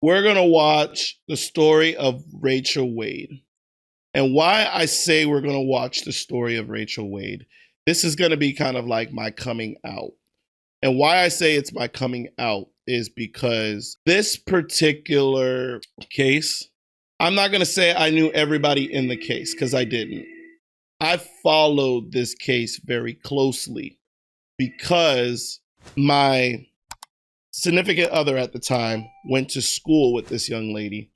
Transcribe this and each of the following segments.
we're going to watch the story of Rachel Wade. And why I say we're going to watch the story of Rachel Wade, this is going to be kind of like my coming out. And why I say it's my coming out is because this particular case, I'm not going to say I knew everybody in the case because I didn't. I followed this case very closely because my significant other at the time went to school with this young lady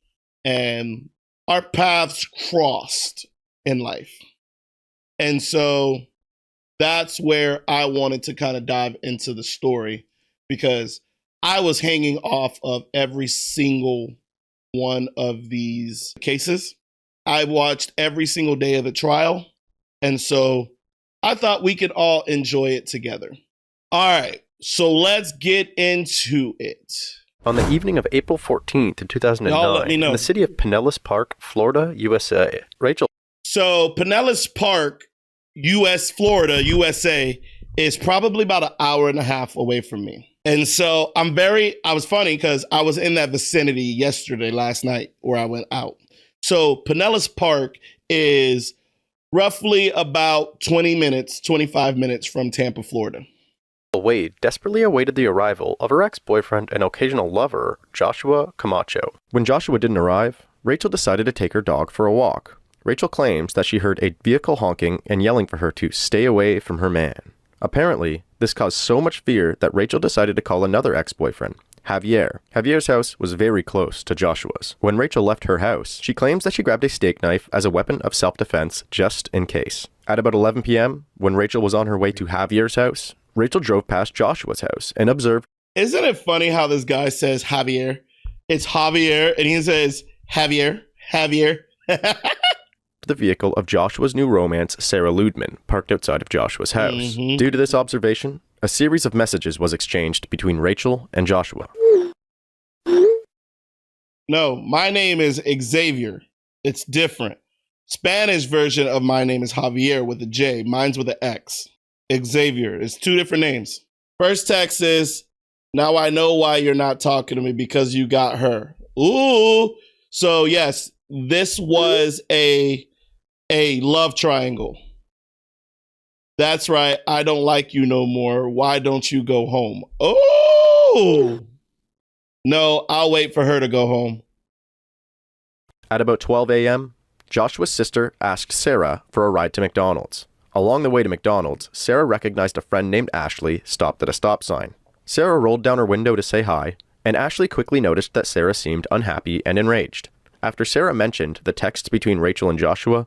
and our paths crossed in life. And so that's where I wanted to kind of dive into the story because I was hanging off of every single one of these cases. I watched every single day of the trial. And so I thought we could all enjoy it together. All right, so let's get into it. On the evening of April 14th, 2009, in the city of Pinellas Park, Florida, USA, Rachel. So Pinellas Park, Florida, USA, is probably about an hour and a half away from me. And so I was funny because I was in that vicinity last night where I went out. So Pinellas Park is roughly about 25 minutes from Tampa, Florida. Wade desperately awaited the arrival of her ex-boyfriend and occasional lover, Joshua Camacho. When Joshua didn't arrive, Rachel decided to take her dog for a walk. Rachel claims that she heard a vehicle honking and yelling for her to stay away from her man. Apparently, this caused so much fear that Rachel decided to call another ex-boyfriend, Javier. Javier's house was very close to Joshua's. When Rachel left her house, she claims that she grabbed a steak knife as a weapon of self-defense just in case. At about 11 p.m., when Rachel was on her way to Javier's house, Rachel drove past Joshua's house and observed. Isn't it funny how this guy says Javier? It's Javier, and he says Javier. The vehicle of Joshua's new romance, Sarah Ludemann, parked outside of Joshua's house. Mm-hmm. Due to this observation, a series of messages was exchanged between Rachel and Joshua. No, my name is Xavier. It's different. Spanish version of my name is Javier with a J. Mine's with an X. Xavier. It's two different names. First text is, now I know why you're not talking to me because you got her. Ooh. So yes, this was a love triangle. That's right. I don't like you no more. Why don't you go home? Oh, no, I'll wait for her to go home. At about 12 a.m., Joshua's sister asked Sarah for a ride to McDonald's. Along the way to McDonald's, Sarah recognized a friend named Ashley stopped at a stop sign. Sarah rolled down her window to say hi, and Ashley quickly noticed that Sarah seemed unhappy and enraged. After Sarah mentioned the texts between Rachel and Joshua,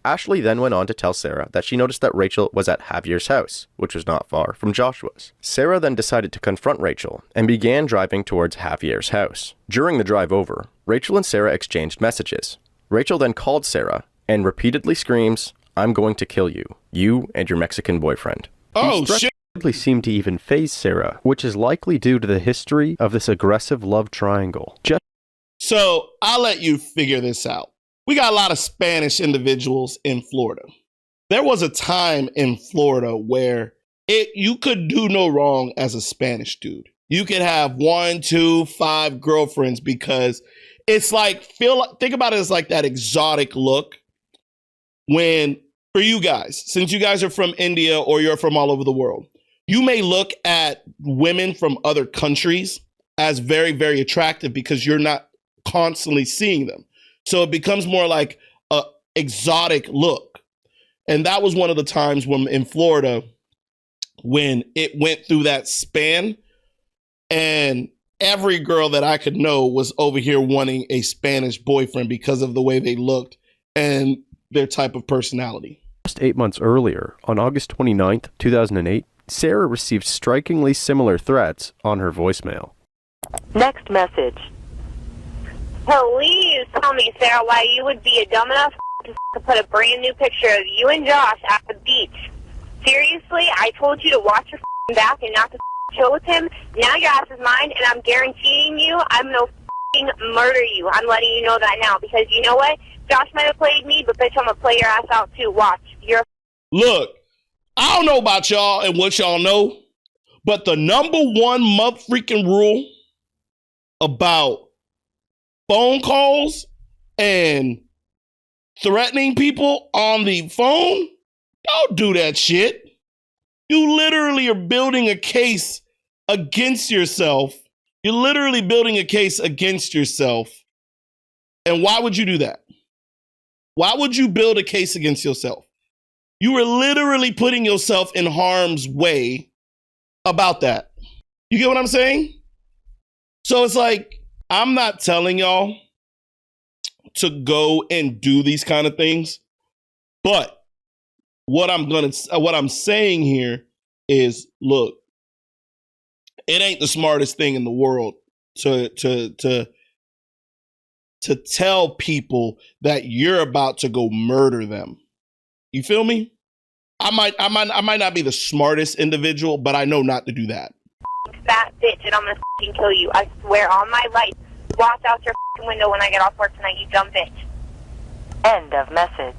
Ashley then went on to tell Sarah that she noticed that Rachel was at Javier's house, which was not far from Joshua's. Sarah then decided to confront Rachel and began driving towards Javier's house. During the drive over, Rachel and Sarah exchanged messages. Rachel then called Sarah and repeatedly screams, "I'm going to kill you. You and your Mexican boyfriend." Oh, shit. Hardly seemed to even faze Sarah, which is likely due to the history of this aggressive love triangle. So I'll let you figure this out. We got a lot of Spanish individuals in Florida. There was a time in Florida where you could do no wrong as a Spanish dude. You could have 1, 2, 5 girlfriends because it's like, think about it as like that exotic look when, for you guys, since you guys are from India or you're from all over the world, you may look at women from other countries as very, very attractive because you're not constantly seeing them. So it becomes more like a exotic look. And that was one of the times when in Florida, when it went through that span, and every girl that I could know was over here wanting a Spanish boyfriend because of the way they looked and their type of personality. Just 8 months earlier, on August 29th, 2008, Sarah received strikingly similar threats on her voicemail. Next message. Please tell me, Sarah, why you would be a dumb enough to put a brand new picture of you and Josh at the beach. Seriously, I told you to watch your back and not to chill with him. Now your ass is mine, and I'm guaranteeing you I'm going to murder you. I'm letting you know that now, because you know what? Josh might have played me, but bitch, I'm going to play your ass out too. Watch. Look, I don't know about y'all and what y'all know, but the number one freaking rule about phone calls and threatening people on the phone, don't do that shit. You literally are building a case against yourself. You're literally building a case against yourself. And why would you do that? Why would you build a case against yourself? You were literally putting yourself in harm's way about that. You get what I'm saying? So it's like, I'm not telling y'all to go and do these kind of things, but what I'm saying here is, look, it ain't the smartest thing in the world to tell people that you're about to go murder them. You feel me? I might not be the smartest individual, but I know not to do that. Fat bitch, and I'm gonna fucking kill you. I swear on my life. Watch out your fucking window when I get off work tonight, you dumb bitch. End of message.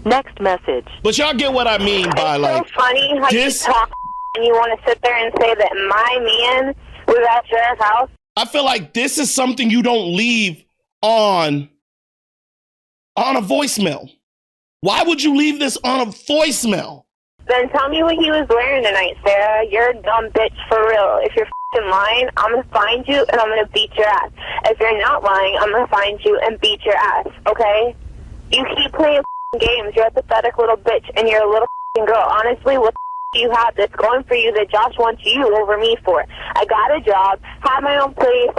Next message. But y'all get what I mean by like, it's so funny how this. you talk and you want to sit there and say that my man was at your house. I feel like this is something you don't leave on a voicemail. Why would you leave this on a voicemail? Then tell me what he was wearing tonight, Sarah. You're a dumb bitch for real. If you're fucking lying, I'm going to find you and I'm going to beat your ass. If you're not lying, I'm going to find you and beat your ass, okay? You keep playing games. You're a pathetic little bitch and you're a little girl. Honestly, what do you have that's going for you that Josh wants you over me for? I got a job, have my own place.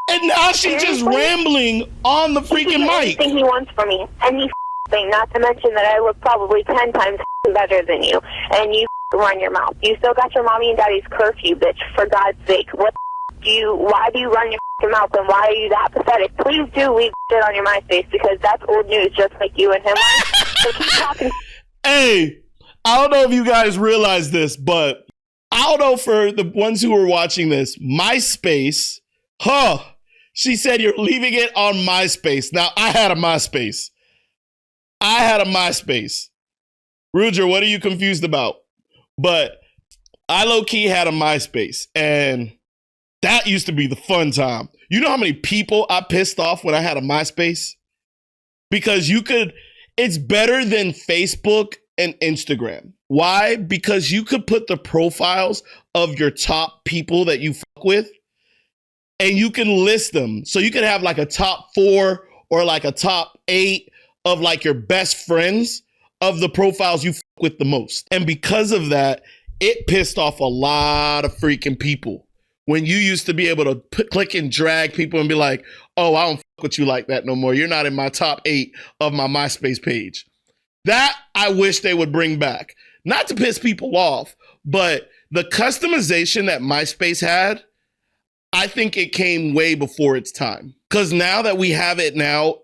And now she's just rambling on the freaking mic. Anything he wants from me. And he thing, not to mention that I look probably 10 times better than you. And you run your mouth. You still got your mommy and daddy's curfew, bitch, for God's sake. Why do you run your mouth and why are you that pathetic? Please do leave shit on your MySpace because that's old news just like you and him are. So keep talking. Hey, I don't know if you guys realize this, but I don't know for the ones who are watching this, MySpace, she said you're leaving it on MySpace. Now, I had a MySpace. Ruger, what are you confused about? But I low-key had a MySpace, and that used to be the fun time. You know how many people I pissed off when I had a MySpace? Because it's better than Facebook and Instagram. Why? Because you could put the profiles of your top people that you fuck with, and you can list them. So you could have like a top 4 or like a top 8 of like your best friends of the profiles you fuck with the most. And because of that, it pissed off a lot of freaking people. When you used to be able to click and drag people and be like, oh, I don't fuck with you like that no more. You're not in my top 8 of my MySpace page. That I wish they would bring back. Not to piss people off, but the customization that MySpace had, I think it came way before its time. Because now that we have it now,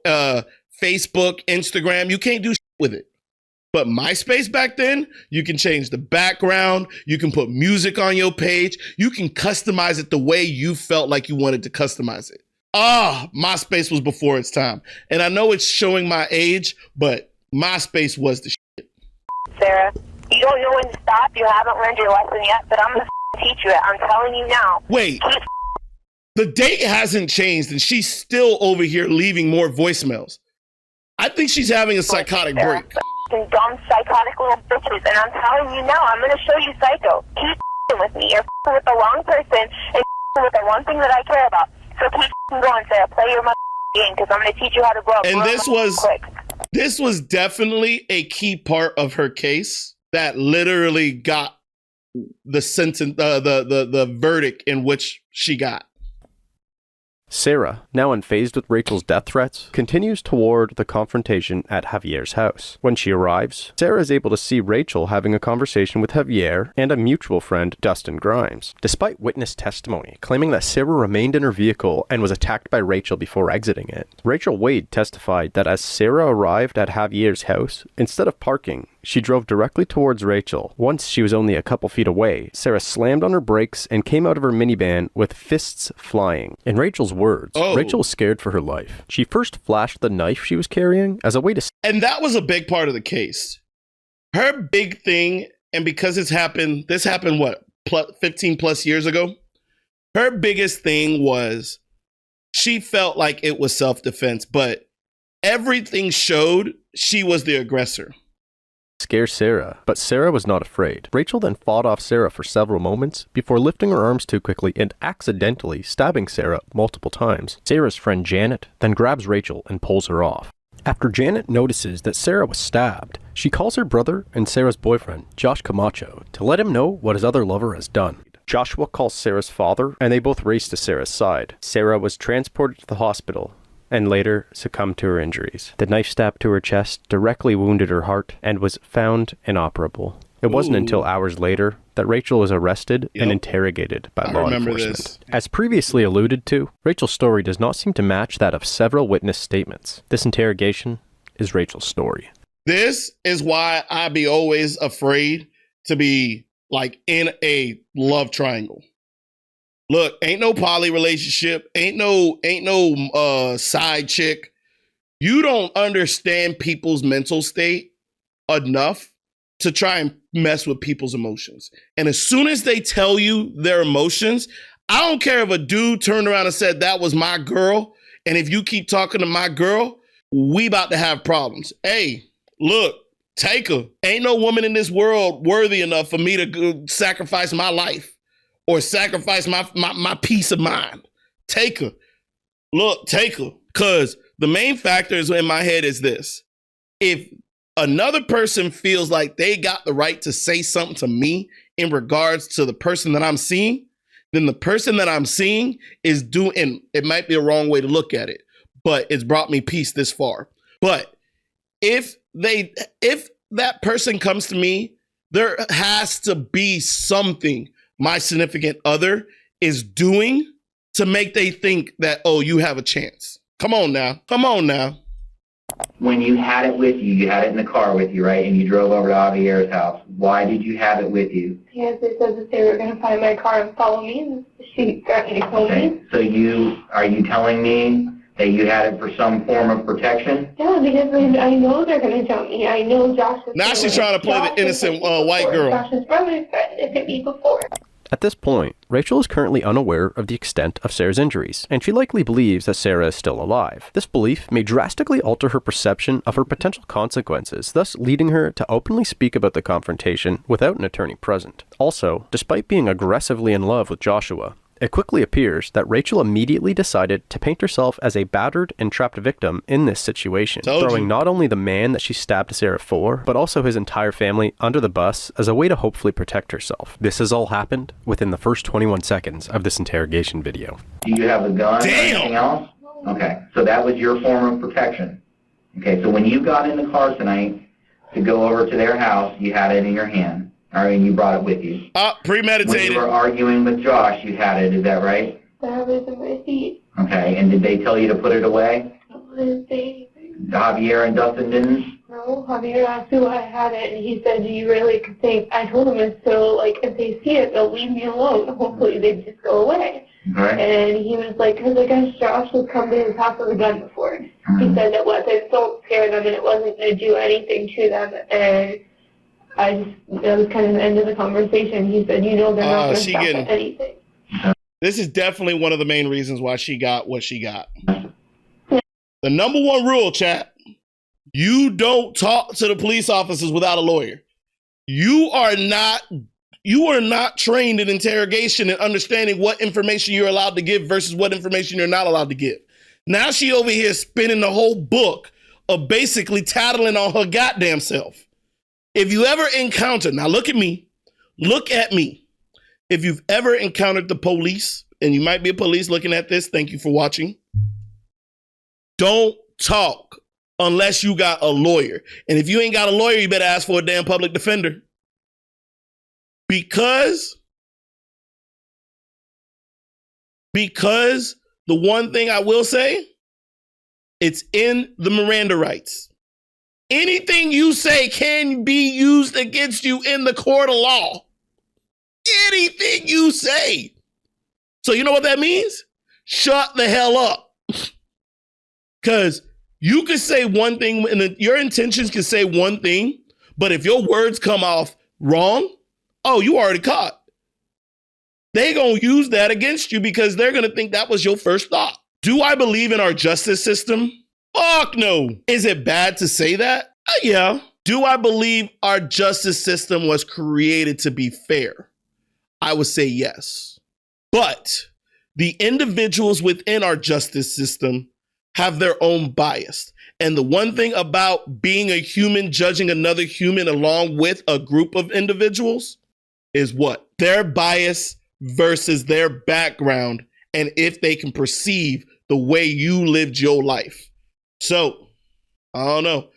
Facebook, Instagram, you can't do shit with it. But MySpace back then, you can change the background. You can put music on your page. You can customize it the way you felt like you wanted to customize it. MySpace was before its time. And I know it's showing my age, but MySpace was the shit. Sarah, you don't know when to stop. You haven't learned your lesson yet, but I'm going to teach you it. I'm telling you now. Wait. The date hasn't changed, and she's still over here leaving more voicemails. I think she's having a psychotic break. Dumb, psychotic little bitches, and I'm telling you now, I'm going to show you psycho. Keep with me. You're with the wrong person, and with the one thing that I care about. So keep going, Sarah. Play your game, because I'm going to teach you how to grow up. And this was definitely a key part of her case that literally got the sentence, the verdict in which she got. Sarah, now unfazed with Rachel's death threats, continues toward the confrontation at Javier's house. When she arrives, Sarah is able to see Rachel having a conversation with Javier and a mutual friend, Dustin Grimes. Despite witness testimony claiming that Sarah remained in her vehicle and was attacked by Rachel before exiting it, Rachel Wade testified that as Sarah arrived at Javier's house, instead of parking, she drove directly towards Rachel. Once she was only a couple feet away, Sarah slammed on her brakes and came out of her minivan with fists flying. In Rachel's words, Rachel was scared for her life. She first flashed the knife she was carrying as a way to... And that was a big part of the case. Her big thing, and because this happened what, 15 plus years ago? Her biggest thing was she felt like it was self-defense, but everything showed she was the aggressor. Scare Sarah, but Sarah was not afraid. Rachel then fought off Sarah for several moments before lifting her arms too quickly and accidentally stabbing Sarah multiple times. Sarah's friend Janet then grabs Rachel and pulls her off. After Janet notices that Sarah was stabbed, she calls her brother and Sarah's boyfriend, Josh Camacho, to let him know what his other lover has done. Joshua calls Sarah's father, and they both race to Sarah's side. Sarah was transported to the hospital and later succumbed to her injuries. The knife stab to her chest directly wounded her heart and was found inoperable. It wasn't until hours later that Rachel was arrested and interrogated by law enforcement. As previously alluded to, Rachel's story does not seem to match that of several witness statements. This interrogation is Rachel's story. This is why I be always afraid to be like in a love triangle. Look, ain't no poly relationship, ain't no side chick. You don't understand people's mental state enough to try and mess with people's emotions. And as soon as they tell you their emotions, I don't care if a dude turned around and said that was my girl, and if you keep talking to my girl, we about to have problems. Hey, look, take her. Ain't no woman in this world worthy enough for me to go sacrifice my life or sacrifice my peace of mind. Take her. Look, take her. Because the main factor is in my head is this. If another person feels like they got the right to say something to me in regards to the person that I'm seeing, then the person that I'm seeing is doing, and it might be a wrong way to look at it, but it's brought me peace this far. But if that person comes to me, there has to be something my significant other is doing to make they think that, oh, you have a chance. Come on now. Come on now. When you had it with you had it in the car with you, right? And you drove over to Javier's house. Why did you have it with you? Because they said that they were going to find my car and follow me, and she threatened to kill me. So are you telling me that you had it for some form of protection? Yeah, because I know they're going to jump me. I know Josh is... Now she's trying to play the innocent white girl. Josh's brother threatened to hit me before. At this point, Rachel is currently unaware of the extent of Sarah's injuries, and she likely believes that Sarah is still alive. This belief may drastically alter her perception of her potential consequences, thus leading her to openly speak about the confrontation without an attorney present. Also, despite being aggressively in love with Joshua, it quickly appears that Rachel immediately decided to paint herself as a battered and trapped victim in this situation, throwing not only the man that she stabbed Sarah for, but also his entire family under the bus as a way to hopefully protect herself. This has all happened within the first 21 seconds of this interrogation video. Do you have a gun or anything else? Okay, so that was your form of protection. Okay, so when you got in the car tonight to go over to their house, you had it in your hand. All right, and you brought it with you. Premeditated. When you were arguing with Josh, you had it, is that right? That was in my seat. Okay, and did they tell you to put it away? No, I didn't say anything. Javier and Dustin didn't? No, Javier asked me why I had it, and he said, do you really think... I told him it's so, like, if they see it, they'll leave me alone. Hopefully they'd just go away. Right. And he was like, because I guess Josh has come to his house with a gun before. Mm-hmm. He said that weapons don't scare them, and it wasn't going to do anything to them, and... that was kind of the end of the conversation. He said, they're not going to stop at anything. This is definitely one of the main reasons why she got what she got. The number one rule, chat, you don't talk to the police officers without a lawyer. You are not trained in interrogation and understanding what information you're allowed to give versus what information you're not allowed to give. Now she over here spinning the whole book of basically tattling on her goddamn self. If you ever encounter, now look at me, if you've ever encountered the police, and you might be a police looking at this, thank you for watching, don't talk unless you got a lawyer. And if you ain't got a lawyer, you better ask for a damn public defender. Because the one thing I will say, it's in the Miranda rights. Anything you say can be used against you in the court of law. Anything you say. So you know what that means? Shut the hell up. Because you can say one thing, and your intentions can say one thing, but if your words come off wrong, oh, you already caught. They're going to use that against you because they're going to think that was your first thought. Do I believe in our justice system? Fuck no. Is it bad to say that? Yeah. Do I believe our justice system was created to be fair? I would say yes. But the individuals within our justice system have their own bias. And the one thing about being a human, judging another human along with a group of individuals is what? Their bias versus their background and if they can perceive the way you lived your life. So, I don't know.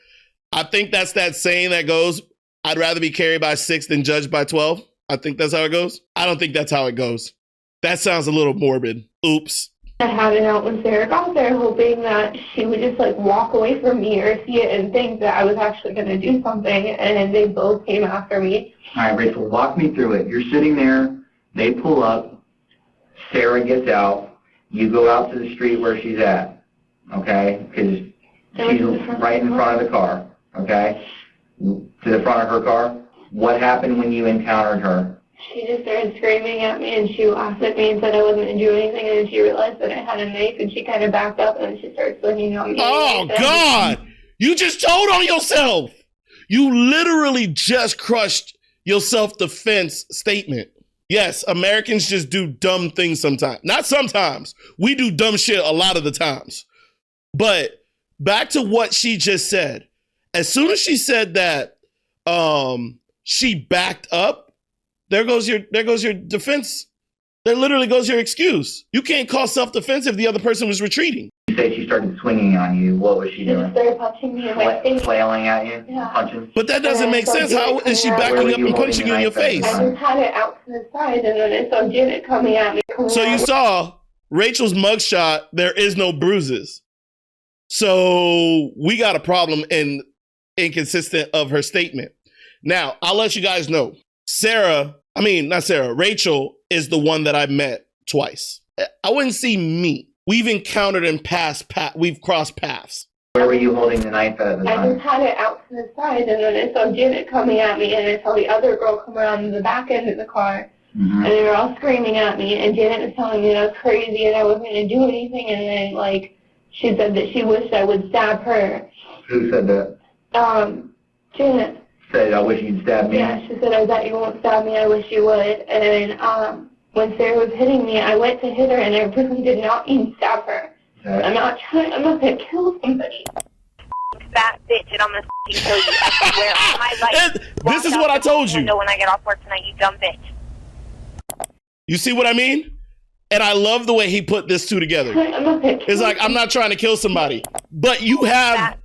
I think that's that saying that goes, I'd rather be carried by 6 than judged by 12. I think that's how it goes. I don't think that's how it goes. That sounds a little morbid. Oops. I had it out when Sarah got there, hoping that she would just like walk away from me or see it and think that I was actually going to do something, and they both came after me. All right, Rachel, walk me through it. You're sitting there, they pull up, Sarah gets out, you go out to the street where she's at, okay? Because she's right in front of the car, okay? To the front of her car. What happened when you encountered her? She just started screaming at me, and she laughed at me and said I wasn't going to do anything, and then she realized that I had a knife, and she kind of backed up, and she started swinging on me. Oh, God! You just told on yourself! You literally just crushed your self-defense statement. Yes, Americans just do dumb things sometimes. Not sometimes. We do dumb shit a lot of the times. But back to what she just said. As soon as she said that she backed up, there goes your defense. There literally goes your excuse. You can't call self-defense if the other person was retreating. You say she started swinging on you. What was she doing? She started punching me in my face. Flailing at you? Yeah. Punching? But that doesn't make sense. How is she backing up and punching you in your face? I just had it out to the side, and then I saw Janet coming at me. So you saw Rachel's mugshot, there is no bruises. So we got a problem and inconsistent of her statement. Now, I'll let you guys know. Rachel is the one that I met twice. I wouldn't see me. We've encountered and we've crossed paths. Where were you holding the knife at the time? I just had it out to the side, and then I saw Janet coming at me, and I saw the other girl come around the back end of the car, and they were all screaming at me, and Janet was telling me that I was crazy and I wasn't going to do anything, and then, she said that she wished I would stab her. Who said that? Janet. Said, I wish you'd stab me? Yeah, she said, I bet you won't stab me, I wish you would. And when Sarah was hitting me, I went to hit her, and I really did not mean to stab her. Okay. I'm not going to kill somebody. Fat bitch, and I'm going to kill you. I swear on my life. This is what I told you. When I get off work tonight, you dumb bitch. You see what I mean? And I love the way he put this two together. It's like, I'm not trying to kill somebody. But you have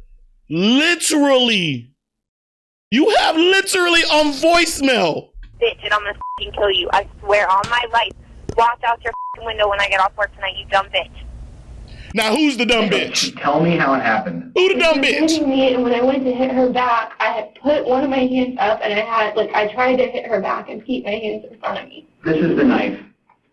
literally on voicemail. Bitch, and I'm gonna kill you. I swear on my life. Watch out your window when I get off work tonight, you dumb bitch. Now, who's the dumb bitch? Tell me how it happened. Who the dumb bitch? Hitting me, and when I went to hit her back, I had put one of my hands up, and I tried to hit her back and keep my hands in front of me. This is the knife.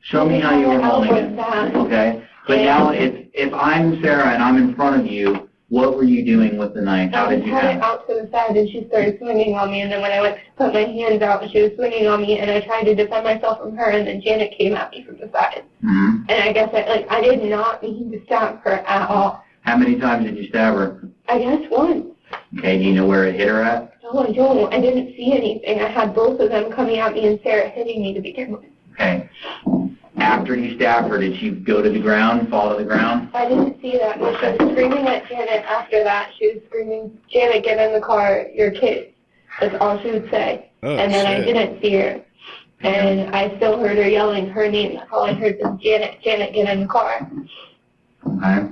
Show me how you were holding it. Okay? But now, if I'm Sarah and I'm in front of you, what were you doing with the knife? How did you have it? I had it out to the side, and she started swinging on me, and then when I went to put my hands out, she was swinging on me, and I tried to defend myself from her, and then Janet came at me from the side. Mm-hmm. And I guess I did not mean to stab her at all. How many times did you stab her? I guess once. Okay, do you know where it hit her at? No, I don't. I didn't see anything. I had both of them coming at me and Sarah hitting me to begin with. Okay. After you stabbed her, did she go to the ground, fall to the ground? I didn't see that. No, she was screaming at Janet after that. She was screaming, Janet, get in the car, your kids. That's all she would say. Oh, and then shit. I didn't see her. And I still heard her yelling her name. That's all I heard was Janet, Janet, get in the car. Okay.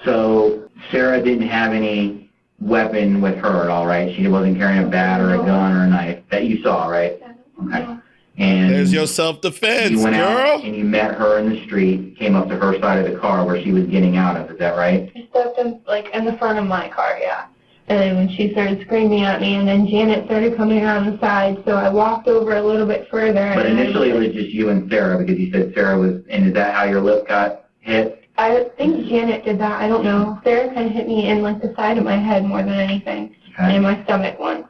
So Sarah didn't have any weapon with her at all, right? She wasn't carrying a bat or a gun or a knife that you saw, right? Okay. Yeah. And there's your self-defense, you went girl. Out and you met her in the street, came up to her side of the car where she was getting out of. Is that right? I stepped in the front of my car, yeah. And then when she started screaming at me, and then Janet started coming around the side, so I walked over a little bit further. But initially it was just you and Sarah, because you said Sarah was, and is that how your lip got hit? I think Janet did that. I don't know. Sarah kind of hit me in the side of my head more than anything, and in my stomach once.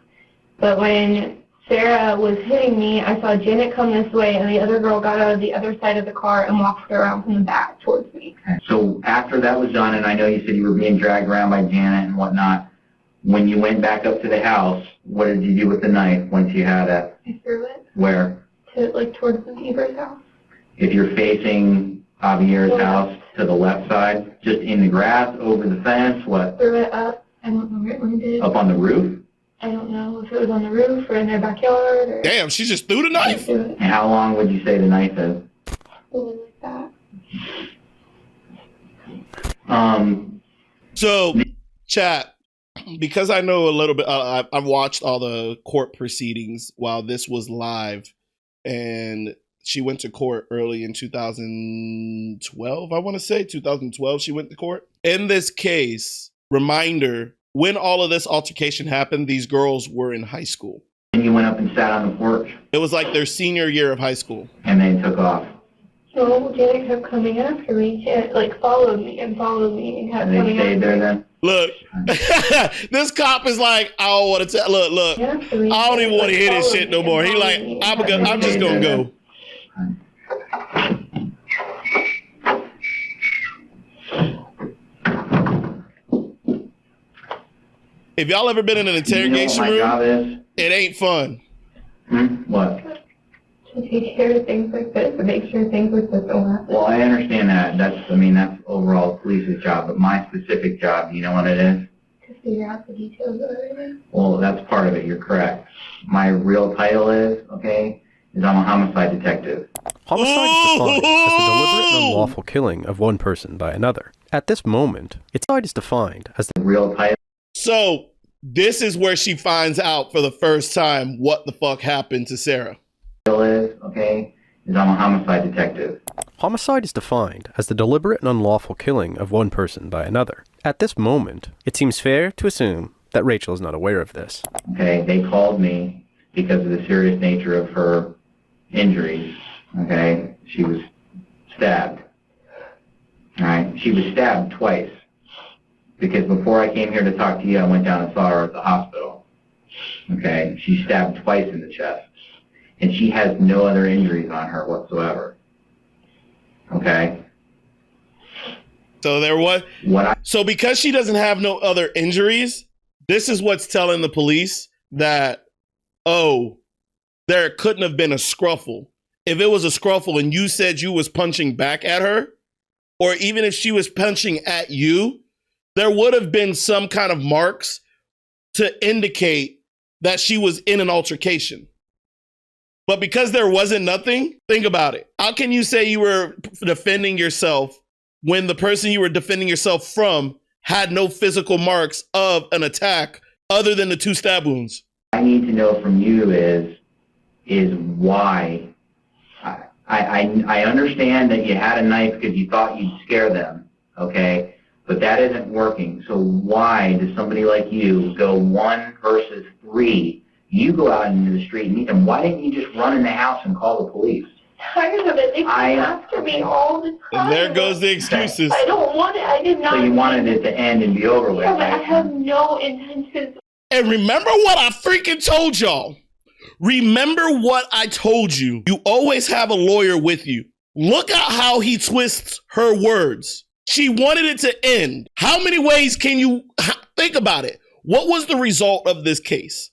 But when Sarah was hitting me, I saw Janet come this way, and the other girl got out of the other side of the car and walked around from the back towards me. So after that was done, and I know you said you were being dragged around by Janet and whatnot, when you went back up to the house, what did you do with the knife once you had it? I threw it. Where? Towards the neighbor's house. If you're facing Javier's house to the left side, just in the grass, over the fence, what? Threw it up. I don't know where it landed. Up on the roof? I don't know if it was on the roof or in their backyard. Or Damn, she just threw the knife. And how long would you say the knife is? Something like that. So, chat, because I know a little bit, I've watched all the court proceedings while this was live, and she went to court early in 2012, I want to say, 2012 she went to court. In this case, reminder, when all of this altercation happened, these girls were in high school. And you went up and sat on the porch? It was like their senior year of high school. And they took off? So Janet kept coming after me. Janet, followed me and kept And coming they stayed after there me. then? Look, this cop is like, I don't want to tell. Look, I don't even want to hear this shit no more. He like, I'm just gonna go. If y'all ever been in an interrogation you know what my room, job is? it ain't fun. What? To take care of things like this, to make sure things like this don't happen. Well, I understand that. That's overall police's job. But my specific job, you know what it is? To figure out the details of everything. Well, that's part of it. You're correct. My real title is I'm a homicide detective. Homicide is defined as the deliberate and unlawful killing of one person by another. At this moment, its side is defined as the Real title. So this is where she finds out for the first time what the fuck happened to Sarah. Is I'm a homicide detective. Homicide is defined as the deliberate and unlawful killing of one person by another. At this moment, it seems fair to assume that Rachel is not aware of this. Okay, they called me because of the serious nature of her injuries. Okay, she was stabbed. All right, she was stabbed twice. Because before I came here to talk to you, I went down and saw her at the hospital. Okay, she's stabbed twice in the chest. And she has no other injuries on her whatsoever. Okay? So there was. So because she doesn't have no other injuries, this is what's telling the police that, oh, there couldn't have been a scruffle. If it was a scruffle and you said you was punching back at her, or even if she was punching at you, there would have been some kind of marks to indicate that she was in an altercation. But because there wasn't nothing, think about it. How can you say you were defending yourself when the person you were defending yourself from had no physical marks of an attack other than the 2 stab wounds? I need to know from you is why. I understand that you had a knife because you thought you'd scare them, okay? But that isn't working. So why does somebody like you go 1 versus 3? You go out into the street and meet them. Why didn't you just run in the house and call the police? Tired of it. They come after me all the time. And there goes the excuses. I don't want it. I did not. So you wanted it to end and be over with. Yeah, but I have no intentions. And remember what I freaking told y'all. Remember what I told you. You always have a lawyer with you. Look at how he twists her words. She wanted it to end. How many ways can you think about it? What was the result of this case?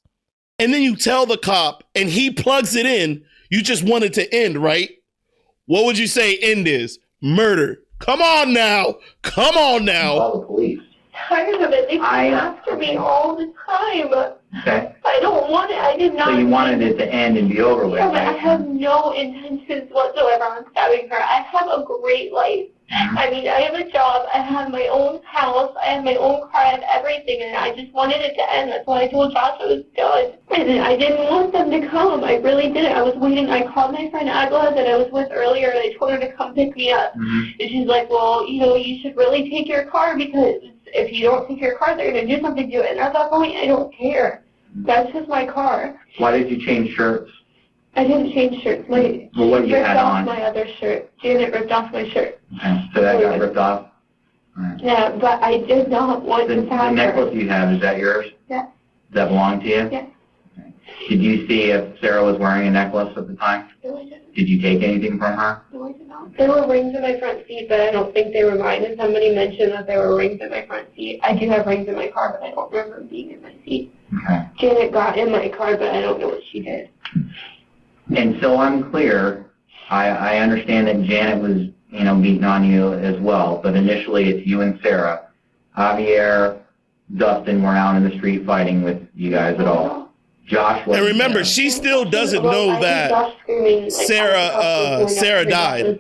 And then you tell the cop and he plugs it in. You just want it to end, right? What would you say end is? Murder. Come on now. Come on now. Call the police. Tired of it. They come after me all the time. Okay. I don't want it. I did not. So you wanted it to end and be over with. Yeah, but right? I have no intentions whatsoever on stabbing her. I have a great life. I mean, I have a job, I have my own house, I have my own car, I have everything, and I just wanted it to end. That's why I told Josh it was done. And I didn't want them to come. I really didn't. I was waiting. I called my friend Agla that I was with earlier, and I told her to come pick me up. And she's like, well, you should really take your car, because if you don't take your car, they're going to do something to it. And at that point, I don't care. That's just my car. Why did you change shirts? I didn't change shirts. Well, what you ripped had off on? My other shirt. Janet ripped off my shirt. Okay. So that got ripped off? All right. Yeah, but I did not want The to stab her. necklace you have, is that yours? Yes. Does that belong to you? Yes. Okay. Did you see if Sarah was wearing a necklace at the time? No, I didn't. Did you take anything from her? No, I did not. There were rings in my front seat, but I don't think they were mine. And somebody mentioned that there were rings in my front seat. I do have rings in my car, but I don't remember them being in my seat. Okay. Janet got in my car, but I don't know what she did. And so I'm clear. I understand that Janet was, beating on you as well, but initially it's you and Sarah. Javier, Dustin were out in the street fighting with you guys at all. Josh was. And remember, she still doesn't know that Sarah died.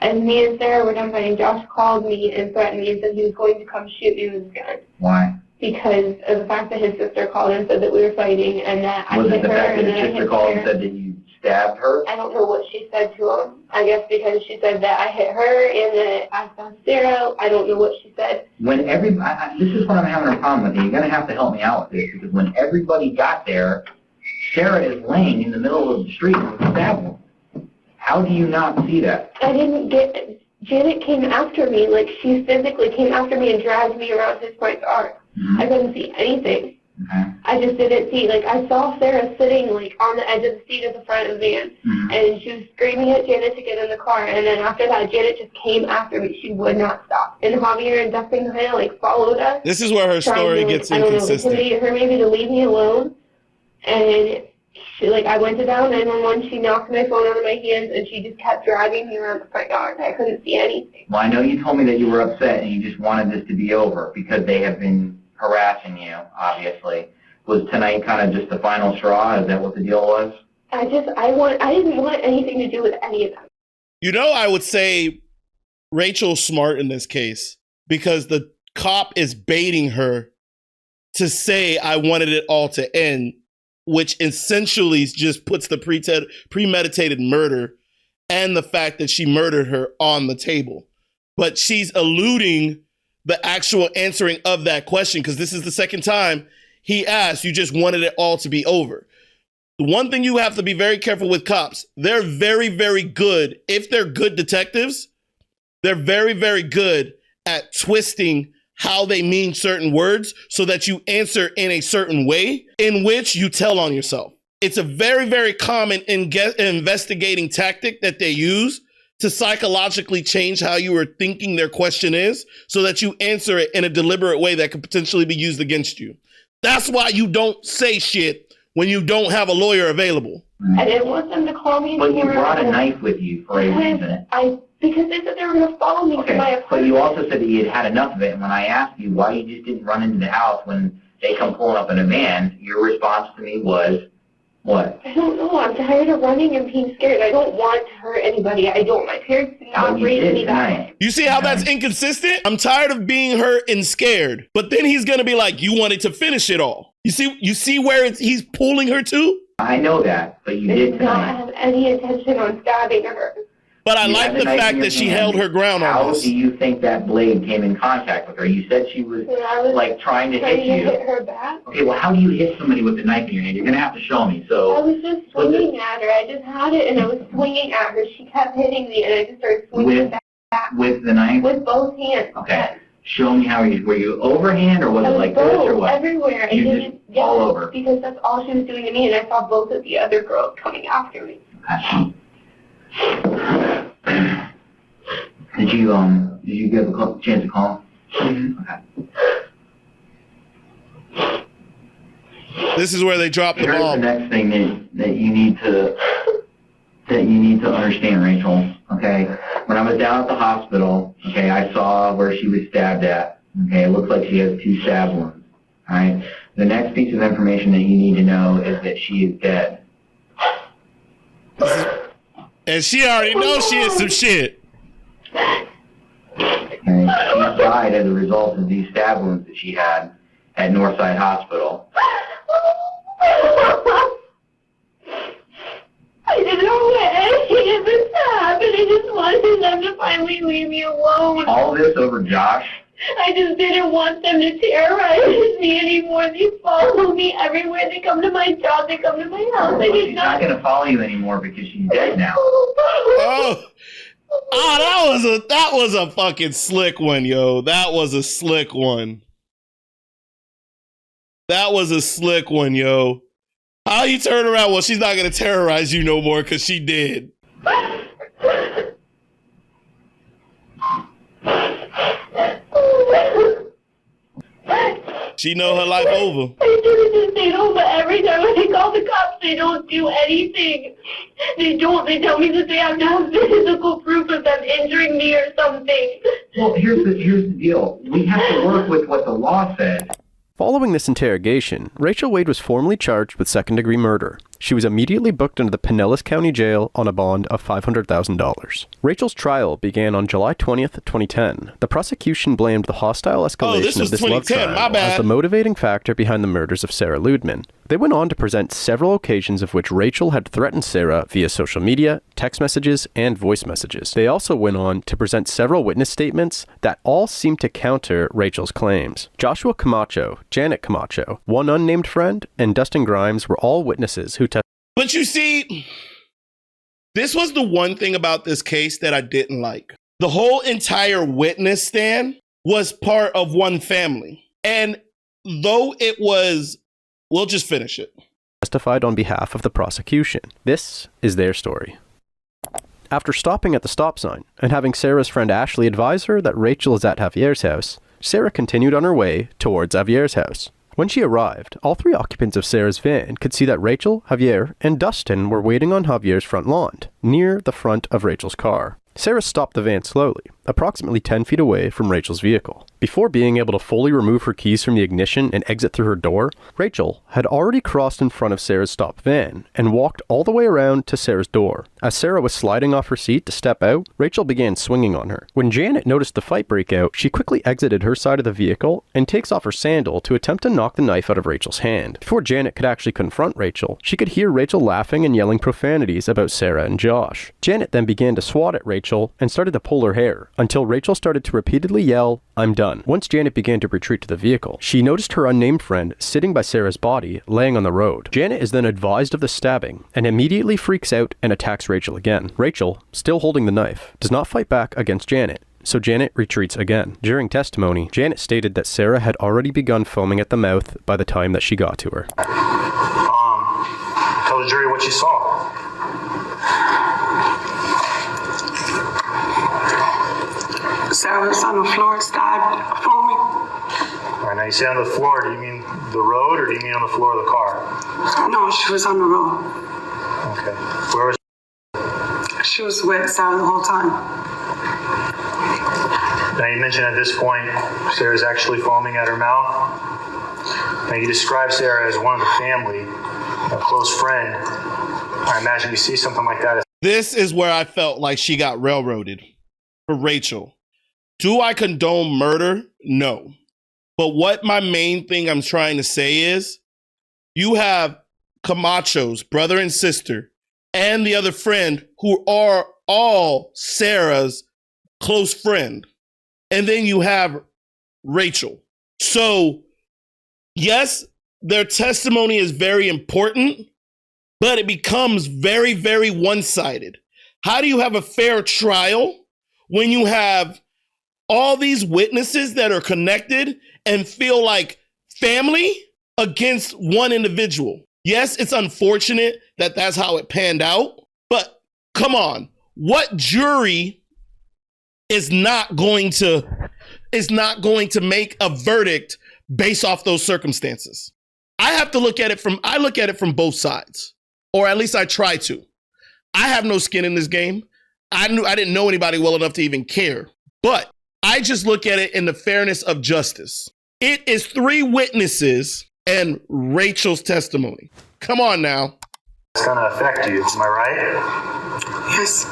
And me and Sarah were done fighting. Josh called me and threatened me and said he was going to come shoot me with his gun. Why? Because of the fact that his sister called and said that we were fighting and that I hit her. Was it the fact that his sister called and said that you stabbed her? I don't know what she said to him. I guess because she said that I hit her and that I stabbed Sarah. I don't know what she said. When this is what I'm having a problem with. You're going to have to help me out with this, because when everybody got there, Sarah is laying in the middle of the street with a stab wound. How do you not see that? I didn't get. Janet came after me, like she physically came after me and dragged me around his front yard. Mm-hmm. I couldn't see anything. Okay. I just didn't see, I saw Sarah sitting, on the edge of the seat of the front of the van, mm-hmm. and she was screaming at Janet to get in the car, and then after that, Janet just came after me. She would not stop. And Javier and Dustin kind of, followed us. This is where her story gets inconsistent. Maybe to leave me alone, and she, I went to dial 911, she knocked my phone out of my hands, and she just kept dragging me around the front yard. I couldn't see anything. Well, I know you told me that you were upset and you just wanted this to be over because they have been harassing you, obviously. Was tonight kind of just the final straw? Is that what the deal was? I didn't want anything to do with any of them. I would say Rachel's smart in this case because the cop is baiting her to say, I wanted it all to end, which essentially just puts the premeditated murder and the fact that she murdered her on the table. But she's eluding the actual answering of that question because this is the second time he asked, you just wanted it all to be over. The one thing you have to be very careful with cops, they're very, very good. If they're good detectives, they're very, very good at twisting how they mean certain words so that you answer in a certain way in which you tell on yourself. It's a very, very common investigating tactic that they use to psychologically change how you are thinking their question is so that you answer it in a deliberate way that could potentially be used against you. That's why you don't say shit when you don't have a lawyer available. I didn't want them to call me. But you brought a knife with you for a reason. Because they said they were going to follow me to my apartment. But you also said that you had had enough of it, and when I asked you why you just didn't run into the house when they come pulling up in a van, your response to me was, what? I don't know. I'm tired of running and being scared. I don't want to hurt anybody. I don't. My parents did not raise me that way. You see how that's inconsistent? I'm tired of being hurt and scared. But then he's going to be like, you wanted to finish it all. You see where he's pulling her to? I know that, but you did tonight. I did not have any intention on stabbing her. But I like the fact that she held her ground on this. How do you think that blade came in contact with her? You said she was, trying to hit you. Hit her back. Okay, well, how do you hit somebody with a knife in your hand? You're going to have to show me. So I was just swinging at her. I just had it, and I was swinging at her. She kept hitting me, and I just started swinging back. With the knife? With both hands. Okay. Yes. Show me how were you overhand, or was it like this, or what? Everywhere. All over? Because that's all she was doing to me, and I saw both of the other girls coming after me. Okay. Did you get a chance to call? Mm-hmm. Okay. This is where they drop the Here's ball. the next thing that you need to understand, Rachel. Okay. When I was down at the hospital, okay, I saw where she was stabbed at. Okay, it looks like she has 2 stab wounds. All right. The next piece of information that you need to know is that she is dead. And she already knows she is some shit. Okay. She died as a result of these stab wounds that she had at Northside Hospital. I didn't know what any of this happened. I just wanted them to finally leave me alone. All this over Josh? I just didn't want them to terrorize me anymore. They follow me everywhere. They come to my job. They come to my house. Well, she's not going to follow you anymore because she's dead now. That was a fucking slick one, yo. That was a slick one. That was a slick one, yo. How you turn around? Well, she's not going to terrorize you no more because she did. She know her life over. I should have just stayed home, but every time I call the cops, they don't do anything. They don't. They tell me that they have to have physical proof of them injuring me or something. Well, here's the deal. We have to work with what the law says. Following this interrogation, Rachel Wade was formally charged with second-degree murder. She was immediately booked into the Pinellas County Jail on a bond of $500,000. Rachel's trial began on July 20th, 2010. The prosecution blamed the hostile escalation of this love triangle as the motivating factor behind the murders of Sarah Ludemann. They went on to present several occasions of which Rachel had threatened Sarah via social media, text messages, and voice messages. They also went on to present several witness statements that all seemed to counter Rachel's claims. Joshua Camacho, Janet Camacho, one unnamed friend, and Dustin Grimes were all witnesses who testified. But you see, this was the one thing about this case that I didn't like. The whole entire witness stand was part of one family. And though it was, we'll just finish it. Testified on behalf of the prosecution. This is their story. After stopping at the stop sign and having Sarah's friend Ashley advise her that Rachel is at Javier's house, Sarah continued on her way towards Javier's house. When she arrived, all three occupants of Sarah's van could see that Rachel, Javier, and Dustin were waiting on Javier's front lawn, near the front of Rachel's car. Sarah stopped the van slowly, approximately 10 feet away from Rachel's vehicle. Before being able to fully remove her keys from the ignition and exit through her door, Rachel had already crossed in front of Sarah's stopped van and walked all the way around to Sarah's door. As Sarah was sliding off her seat to step out, Rachel began swinging on her. When Janet noticed the fight break out, she quickly exited her side of the vehicle and takes off her sandal to attempt to knock the knife out of Rachel's hand. Before Janet could actually confront Rachel, she could hear Rachel laughing and yelling profanities about Sarah and Josh. Janet then began to swat at Rachel and started to pull her hair, until Rachel started to repeatedly yell, "I'm done." Once Janet began to retreat to the vehicle, she noticed her unnamed friend sitting by Sarah's body, laying on the road. Janet is then advised of the stabbing, and immediately freaks out and attacks Rachel again. Rachel, still holding the knife, does not fight back against Janet, so Janet retreats again. During testimony, Janet stated that Sarah had already begun foaming at the mouth by the time that she got to her. Tell the jury what you saw. Sarah was on the floor, stabbed, foaming. All right, now you say on the floor, do you mean the road or do you mean on the floor of the car? No, she was on the road. Okay. Where was she? She was with Sarah the whole time. Now you mentioned at this point, Sarah's actually foaming at her mouth. Now you describe Sarah as one of the family, a close friend. I imagine you see something like that. This is where I felt like she got railroaded for Rachel. Do I condone murder? No. But what my main thing I'm trying to say is, you have Camacho's brother and sister and the other friend who are all Sarah's close friend. And then you have Rachel. So, yes, their testimony is very important, but it becomes very, very one-sided. How do you have a fair trial when you have all these witnesses that are connected and feel like family against one individual? Yes, it's unfortunate that that's how it panned out, but come on, what jury is not going to make a verdict based off those circumstances? I look at it from both sides, or at least I try to. I have no skin in this game. I didn't know anybody well enough to even care, but I just look at it in the fairness of justice. It is 3 witnesses and Rachel's testimony. Come on now. It's going to affect you, am I right? Yes.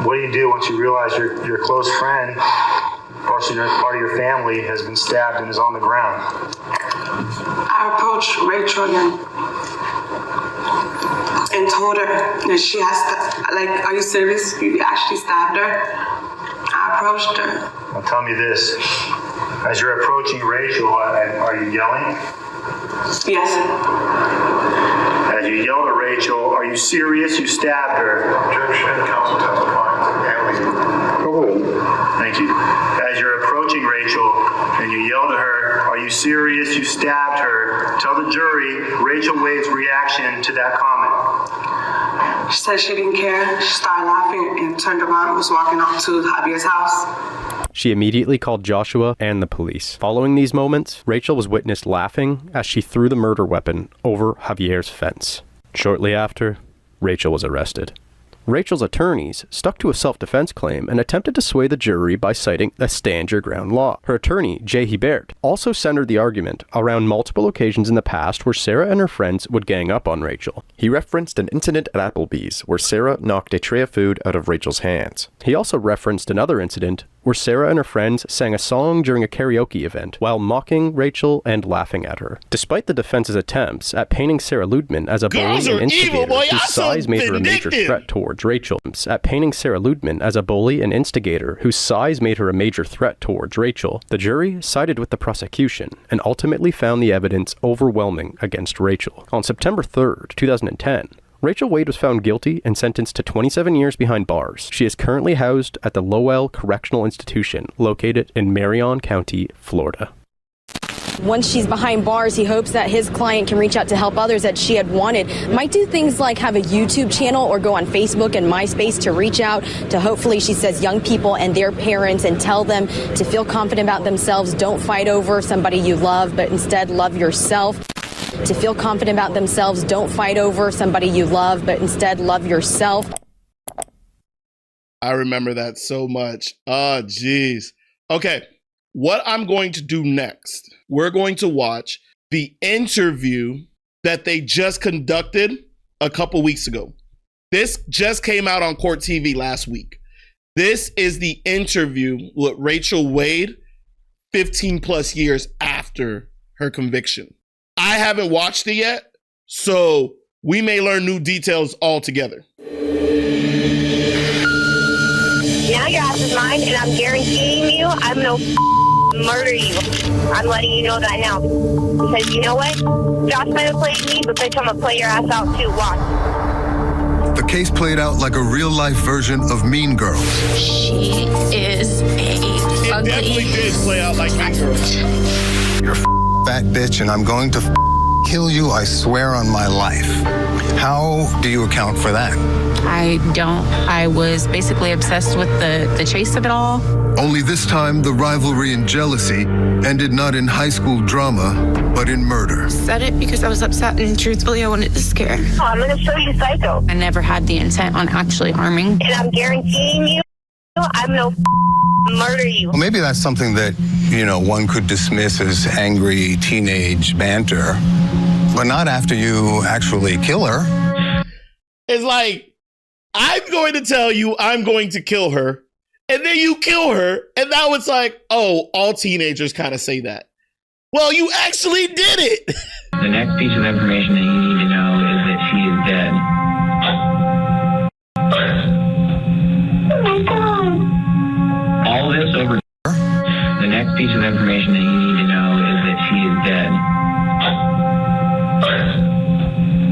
What do you do once you realize your close friend, part of your family, has been stabbed and is on the ground? I approached Rachel again and told her that she has to, like, are you serious? You actually stabbed her? I approached her. Now tell me this. As you're approaching Rachel, are you yelling? Yes. As you yell to Rachel, are you serious? You stabbed her. Objection, counsel testifying. Thank you. As you're approaching Rachel and you yell to her, Are you serious? You stabbed her. Tell the jury Rachel Wade's reaction to that comment. She said she didn't care. She started laughing and turned around and was walking up to Javier's house. She immediately called Joshua and the police. Following these moments, Rachel was witnessed laughing as she threw the murder weapon over Javier's fence. Shortly after, Rachel was arrested. Rachel's attorneys stuck to a self-defense claim and attempted to sway the jury by citing the stand your ground law. Her attorney, Jay Hebert, also centered the argument around multiple occasions in the past where Sarah and her friends would gang up on Rachel. He referenced an incident at Applebee's where Sarah knocked a tray of food out of Rachel's hands. He also referenced another incident where Sarah and her friends sang a song during a karaoke event while mocking Rachel and laughing at her. Despite the defense's attempts at painting Sarah Ludemann as a bully and instigator whose size made her a major threat towards Rachel, the jury sided with the prosecution and ultimately found the evidence overwhelming against Rachel. On September 3rd, 2010, Rachel Wade was found guilty and sentenced to 27 years behind bars. She is currently housed at the Lowell Correctional Institution, located in Marion County, Florida. Once she's behind bars, he hopes that his client can reach out to help others that she had wanted. Might do things like have a YouTube channel or go on Facebook and MySpace to reach out to, hopefully, she says, young people and their parents and tell them to feel confident about themselves. Don't fight over somebody you love, but instead love yourself. To feel confident about themselves, don't fight over somebody you love, but instead love yourself. I remember that so much. Oh, geez. Okay, what I'm going to do next, we're going to watch the interview that they just conducted a couple weeks ago. This just came out on Court TV last week. This is the interview with Rachel Wade 15 plus years after her conviction. I haven't watched it yet, so we may learn new details altogether. Now your ass is mine, and I'm guaranteeing you I'm gonna murder you. I'm letting you know that now. Because you know what? Josh might have played me, but bitch, I'm gonna play your ass out too. Watch. The case played out like a real-life version of Mean Girls. She is It definitely did play out like Mean Girls. You're a fat bitch, and I'm going to kill you, I swear on my life. How do you account for that? I don't. I was basically obsessed with the chase of it all. Only this time, the rivalry and jealousy ended not in high school drama, but in murder. Said it because I was upset, and truthfully, I wanted to scare. Oh, I'm gonna show you psycho. I never had the intent on actually harming. And I'm guaranteeing you I'm gonna murder you. Well, maybe that's something that, one could dismiss as angry teenage banter, but not after you actually kill her. It's like, I'm going to tell you I'm going to kill her, and then you kill her, and now it's like, oh, all teenagers kind of say that. Well, you actually did it. The next piece of information that you need to know is that she is dead. Oh my God. All this over. The next piece of information that you need to know is that she is dead.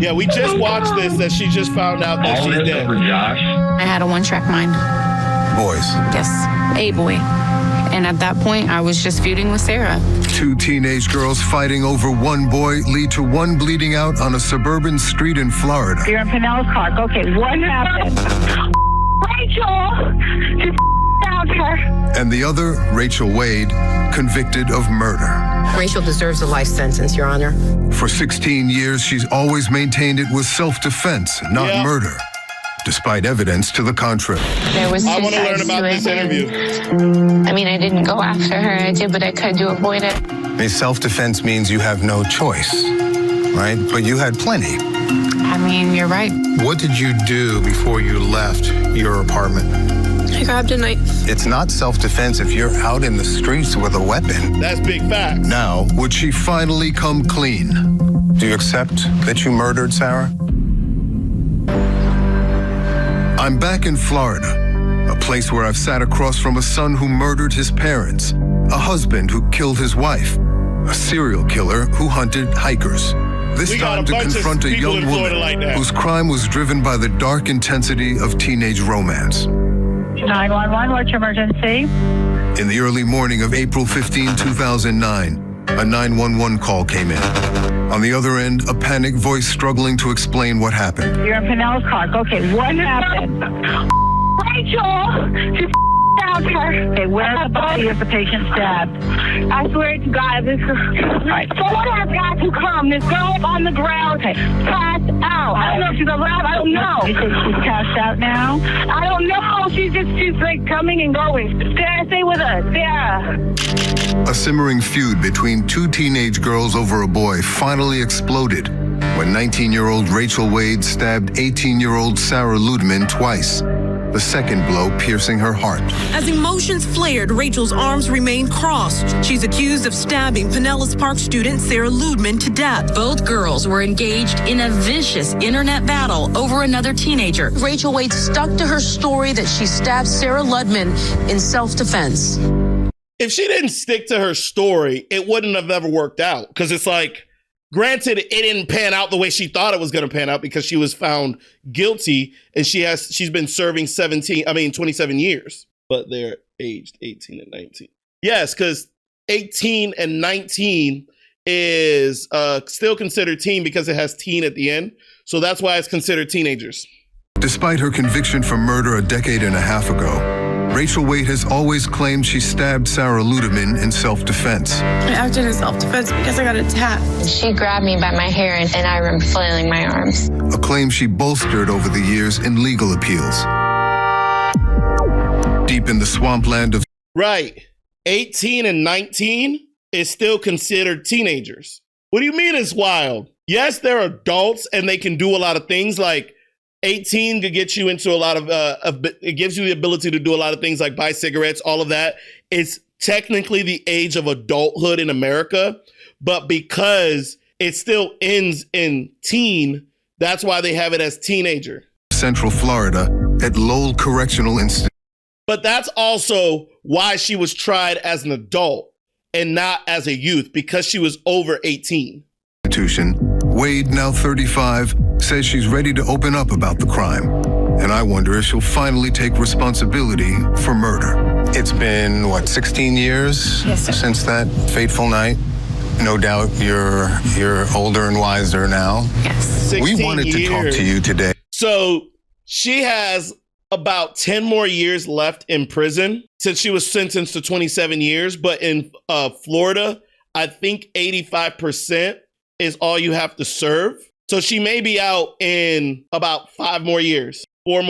Yeah, we just watched this, that she just found out that she's dead. Over Josh. I had a one-track mind. Boys. Yes, a boy. And at that point, I was just feuding with Sarah. Two teenage girls fighting over one boy lead to one bleeding out on a suburban street in Florida. You're in Pinellas Park. Okay, what happened? Rachel! You found her. And the other, Rachel Wade, convicted of murder. Rachel deserves a life sentence, Your Honor. For 16 years, she's always maintained it was self-defense, not murder, despite evidence to the contrary. There was I want to learn about this interview. I mean, I didn't go after her. I did what I could to avoid it. Self-defense means you have no choice, right? But you had plenty. I mean, you're right. What did you do before you left your apartment? I grabbed a knife. It's not self-defense if you're out in the streets with a weapon. That's big facts. Now, would she finally come clean? Do you accept that you murdered Sarah? I'm back in Florida, a place where I've sat across from a son who murdered his parents, a husband who killed his wife, a serial killer who hunted hikers. This time to confront a young woman whose crime was driven by the dark intensity of teenage romance. 911, what's your emergency? In the early morning of April 15, 2009, a 911 call came in. On the other end, a panicked voice struggling to explain what happened. You're in Pinellas Park. Okay, what happened? Rachel! She stabbed her. Okay, where's the body of the patient stabbed? I swear to God, this is... Right. Someone has got to come. This girl on the ground, passed out. I don't know if she's alive. I don't know. You think she's passed out now? I don't know. She's like coming and going. Sarah, stay with us. Sarah. A simmering feud between two teenage girls over a boy finally exploded when 19-year-old Rachel Wade stabbed 18-year-old Sarah Ludemann twice, the second blow piercing her heart. As emotions flared, Rachel's arms remained crossed. She's accused of stabbing Pinellas Park student Sarah Ludemann to death. Both girls were engaged in a vicious internet battle over another teenager. Rachel Wade stuck to her story that she stabbed Sarah Ludemann in self-defense. If she didn't stick to her story, it wouldn't have ever worked out. Because it's like, granted, it didn't pan out the way she thought it was going to pan out because she was found guilty and she's been serving 27 years. But they're aged 18 and 19. Yes, because 18 and 19 is still considered teen because it has teen at the end. So that's why it's considered teenagers. Despite her conviction for murder a decade and a half ago, Rachel Wade has always claimed she stabbed Sarah Ludemann in self-defense. I acted in self-defense because I got attacked. She grabbed me by my hair and I remember flailing my arms. A claim she bolstered over the years in legal appeals. Deep in the swampland of... Right. 18 and 19 is still considered teenagers. What do you mean it's wild? Yes, they're adults and they can do a lot of things like 18 could get you into a lot of, it gives you the ability to do a lot of things like buy cigarettes, all of that. It's technically the age of adulthood in America, but because it still ends in teen, that's why they have it as teenager. Central Florida at Lowell Correctional Institution. But that's also why she was tried as an adult and not as a youth, because she was over 18. Wade, now 35, says she's ready to open up about the crime. And I wonder if she'll finally take responsibility for murder. It's been, 16 years since that fateful night? No doubt you're older and wiser now. Yes. We wanted to talk to you today. So she has about 10 more years left in prison since she was sentenced to 27 years. But in Florida, I think 85% is all you have to serve. So she may be out in about 4 more years. To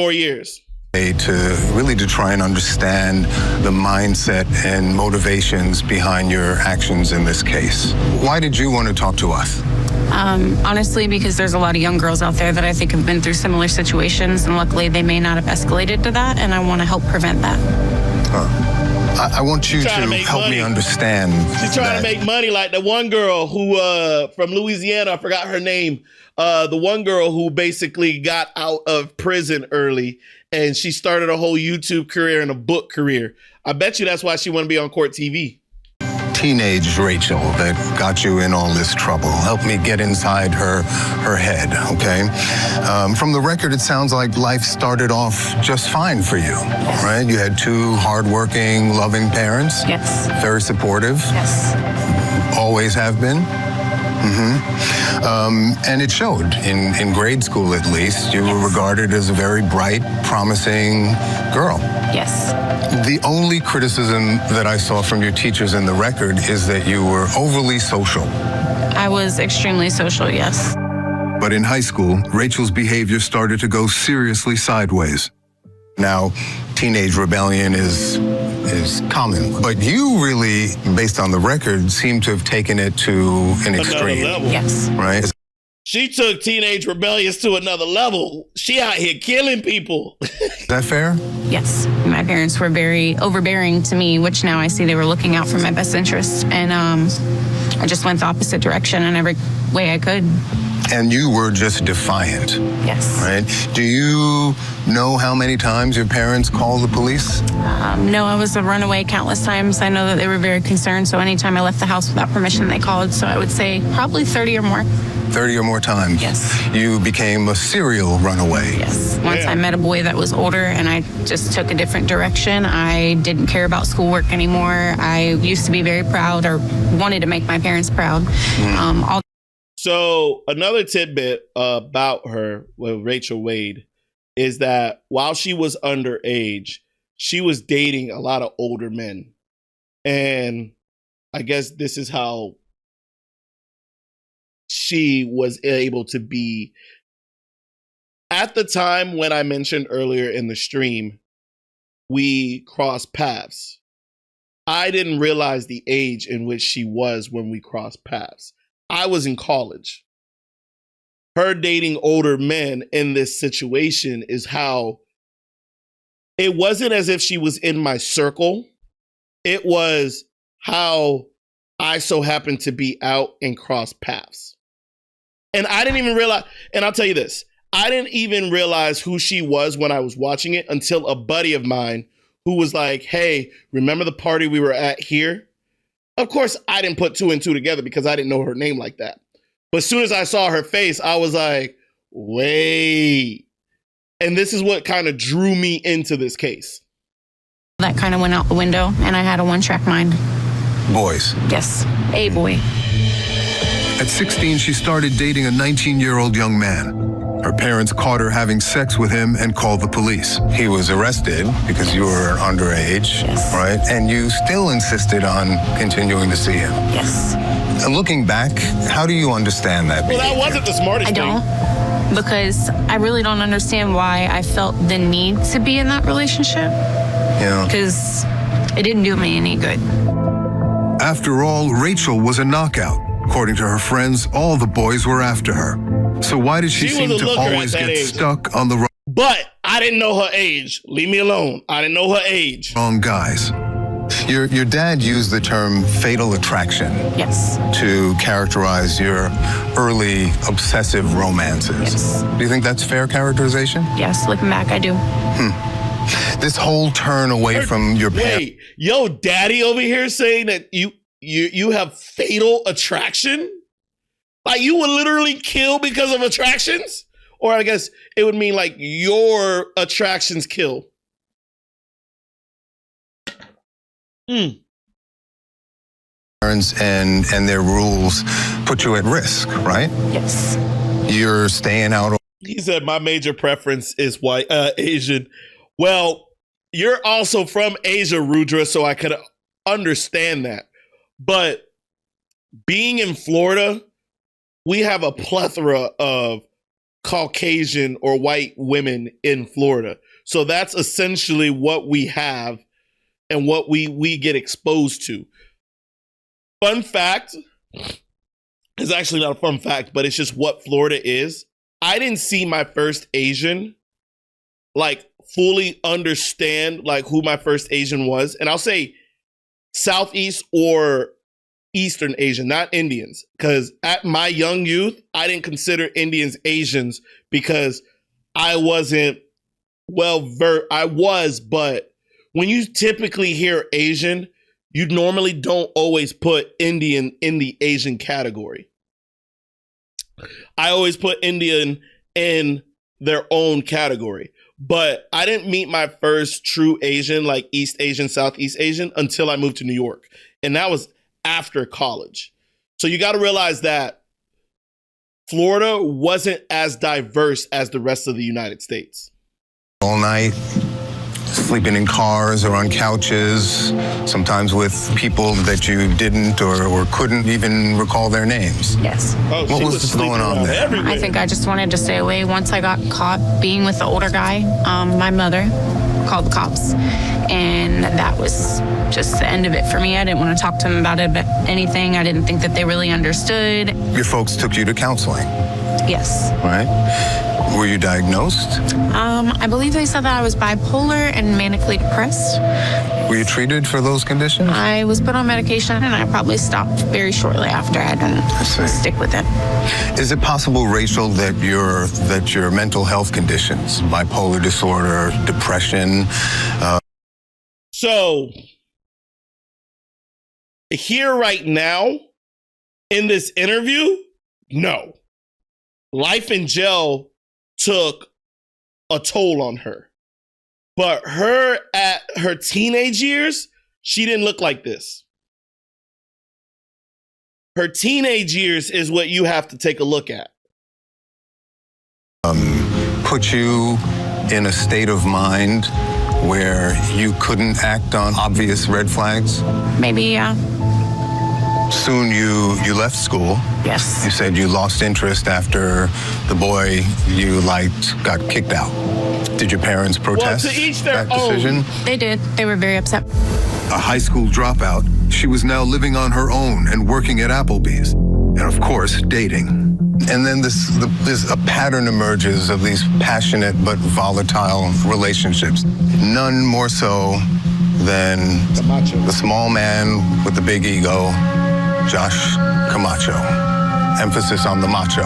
try and understand the mindset and motivations behind your actions in this case. Why did you want to talk to us? Honestly, because there's a lot of young girls out there that I think have been through similar situations, and luckily they may not have escalated to that, and I want to help prevent that. I want you to help me understand. She's trying to make money, like the one girl who from Louisiana, I forgot her name. The one girl who basically got out of prison early and she started a whole YouTube career and a book career. I bet you that's why she want to be on court TV. Teenage Rachel that got you in all this trouble. Help me get inside her head, okay? From the record, it sounds like life started off just fine for you, right? You had 2 hardworking, loving parents. Yes. Very supportive. Yes. Always have been. And it showed in grade school, at least. You were regarded as a very bright, promising girl. Yes. The only criticism that I saw from your teachers in the record is that you were overly social. I was extremely social, yes. But in high school, Rachel's behavior started to go seriously sideways. Now, teenage rebellion is common, but you really, based on the record, seem to have taken it to an extreme. Another level. Yes. Right? She took teenage rebellions to another level. She out here killing people. Is that fair? Yes. My parents were very overbearing to me, which now I see they were looking out for my best interest. And I just went the opposite direction in every way I could. And you were just defiant. Yes. Right? Do you know how many times your parents called the police? No, I was a runaway countless times. I know that they were very concerned, so anytime I left the house without permission, they called. So I would say probably 30 or more. 30 or more times? Yes. You became a serial runaway? Yes. Once I met a boy that was older and I just took a different direction. I didn't care about schoolwork anymore. I used to be very proud or wanted to make my parents proud. So another tidbit about her, with Rachel Wade, is that while she was underage, she was dating a lot of older men. And I guess this is how she was able to be. At the time when I mentioned earlier in the stream, we crossed paths. I didn't realize the age in which she was when we crossed paths. I was in college. Her dating older men in this situation is how it wasn't as if she was in my circle. It was how I so happened to be out and cross paths. And I didn't even realize, and I'll tell you this, I didn't even realize who she was when I was watching it until a buddy of mine who was like, hey, remember the party we were at here? Of course, I didn't put two and two together because I didn't know her name like that. But as soon as I saw her face, I was like, wait. And this is what kind of drew me into this case. That kind of went out the window, and I had a one-track mind. Boys? Yes, a boy. At 16, she started dating a 19-year-old young man. Her parents caught her having sex with him and called the police. He was arrested because you were underage, right? And you still insisted on continuing to see him. Yes. And looking back, how do you understand that behavior? Well, that wasn't the smartest thing. I don't, because I really don't understand why I felt the need to be in that relationship. Yeah. Because it didn't do me any good. After all, Rachel was a knockout. According to her friends, all the boys were after her. So why did she seem to always get stuck on the But I didn't know her age. Leave me alone. I didn't know her age. wrong guys? Your dad used the term fatal attraction. Yes. To characterize your early obsessive romances. Yes. Do you think that's fair characterization? Yes, looking back, I do. This whole turn away from your parents. Wait, yo, daddy over here saying that you have fatal attraction? Like you would literally kill because of attractions? Or I guess it would mean like your attractions kill. Parents and their rules put you at risk, right? Yes. You're staying out. He said my major preference is white, Asian. Well, you're also from Asia, Rudra, so I could understand that. But being in Florida, we have a plethora of Caucasian or white women in Florida. So that's essentially what we have and what we get exposed to. Fun fact, it's actually not a fun fact, but it's just what Florida is. I didn't see my first Asian like fully understand like who my first Asian was. And I'll say Southeast or Eastern Asian, not Indians. Because at my young youth, I didn't consider Indians Asians because I wasn't I was, but when you typically hear Asian, you normally don't always put Indian in the Asian category. I always put Indian in their own category. But I didn't meet my first true Asian, like East Asian, Southeast Asian, until I moved to New York. And that was after college. So you got to realize that Florida wasn't as diverse as the rest of the United States. All night, sleeping in cars or on couches, sometimes with people that you didn't or couldn't even recall their names. Yes. Oh, what was going on there? I think I just wanted to stay away. Once I got caught being with the older guy, my mother called the cops. And that was just the end of it for me. I didn't want to talk to them about anything. I didn't think that they really understood. Your folks took you to counseling. Yes. Right? Were you diagnosed? I believe they said that I was bipolar and manically depressed. Were you treated for those conditions? I was put on medication and I probably stopped very shortly after. I didn't stick with it. Is it possible, Rachel, that your mental health conditions, bipolar disorder, depression, So, here right now, in this interview, no. Life in jail took a toll on her. But her at her teenage years, she didn't look like this. Her teenage years is what you have to take a look at. put you in a state of mind where you couldn't act on obvious red flags? Maybe, yeah. Soon you left school. Yes. You said you lost interest after the boy you liked got kicked out. Did your parents protest that decision? They did. They were very upset. A high school dropout, she was now living on her own and working at Applebee's. And of course, dating. And then a pattern emerges of these passionate but volatile relationships. None more so than the small man with the big ego, Josh Camacho. Emphasis on the macho.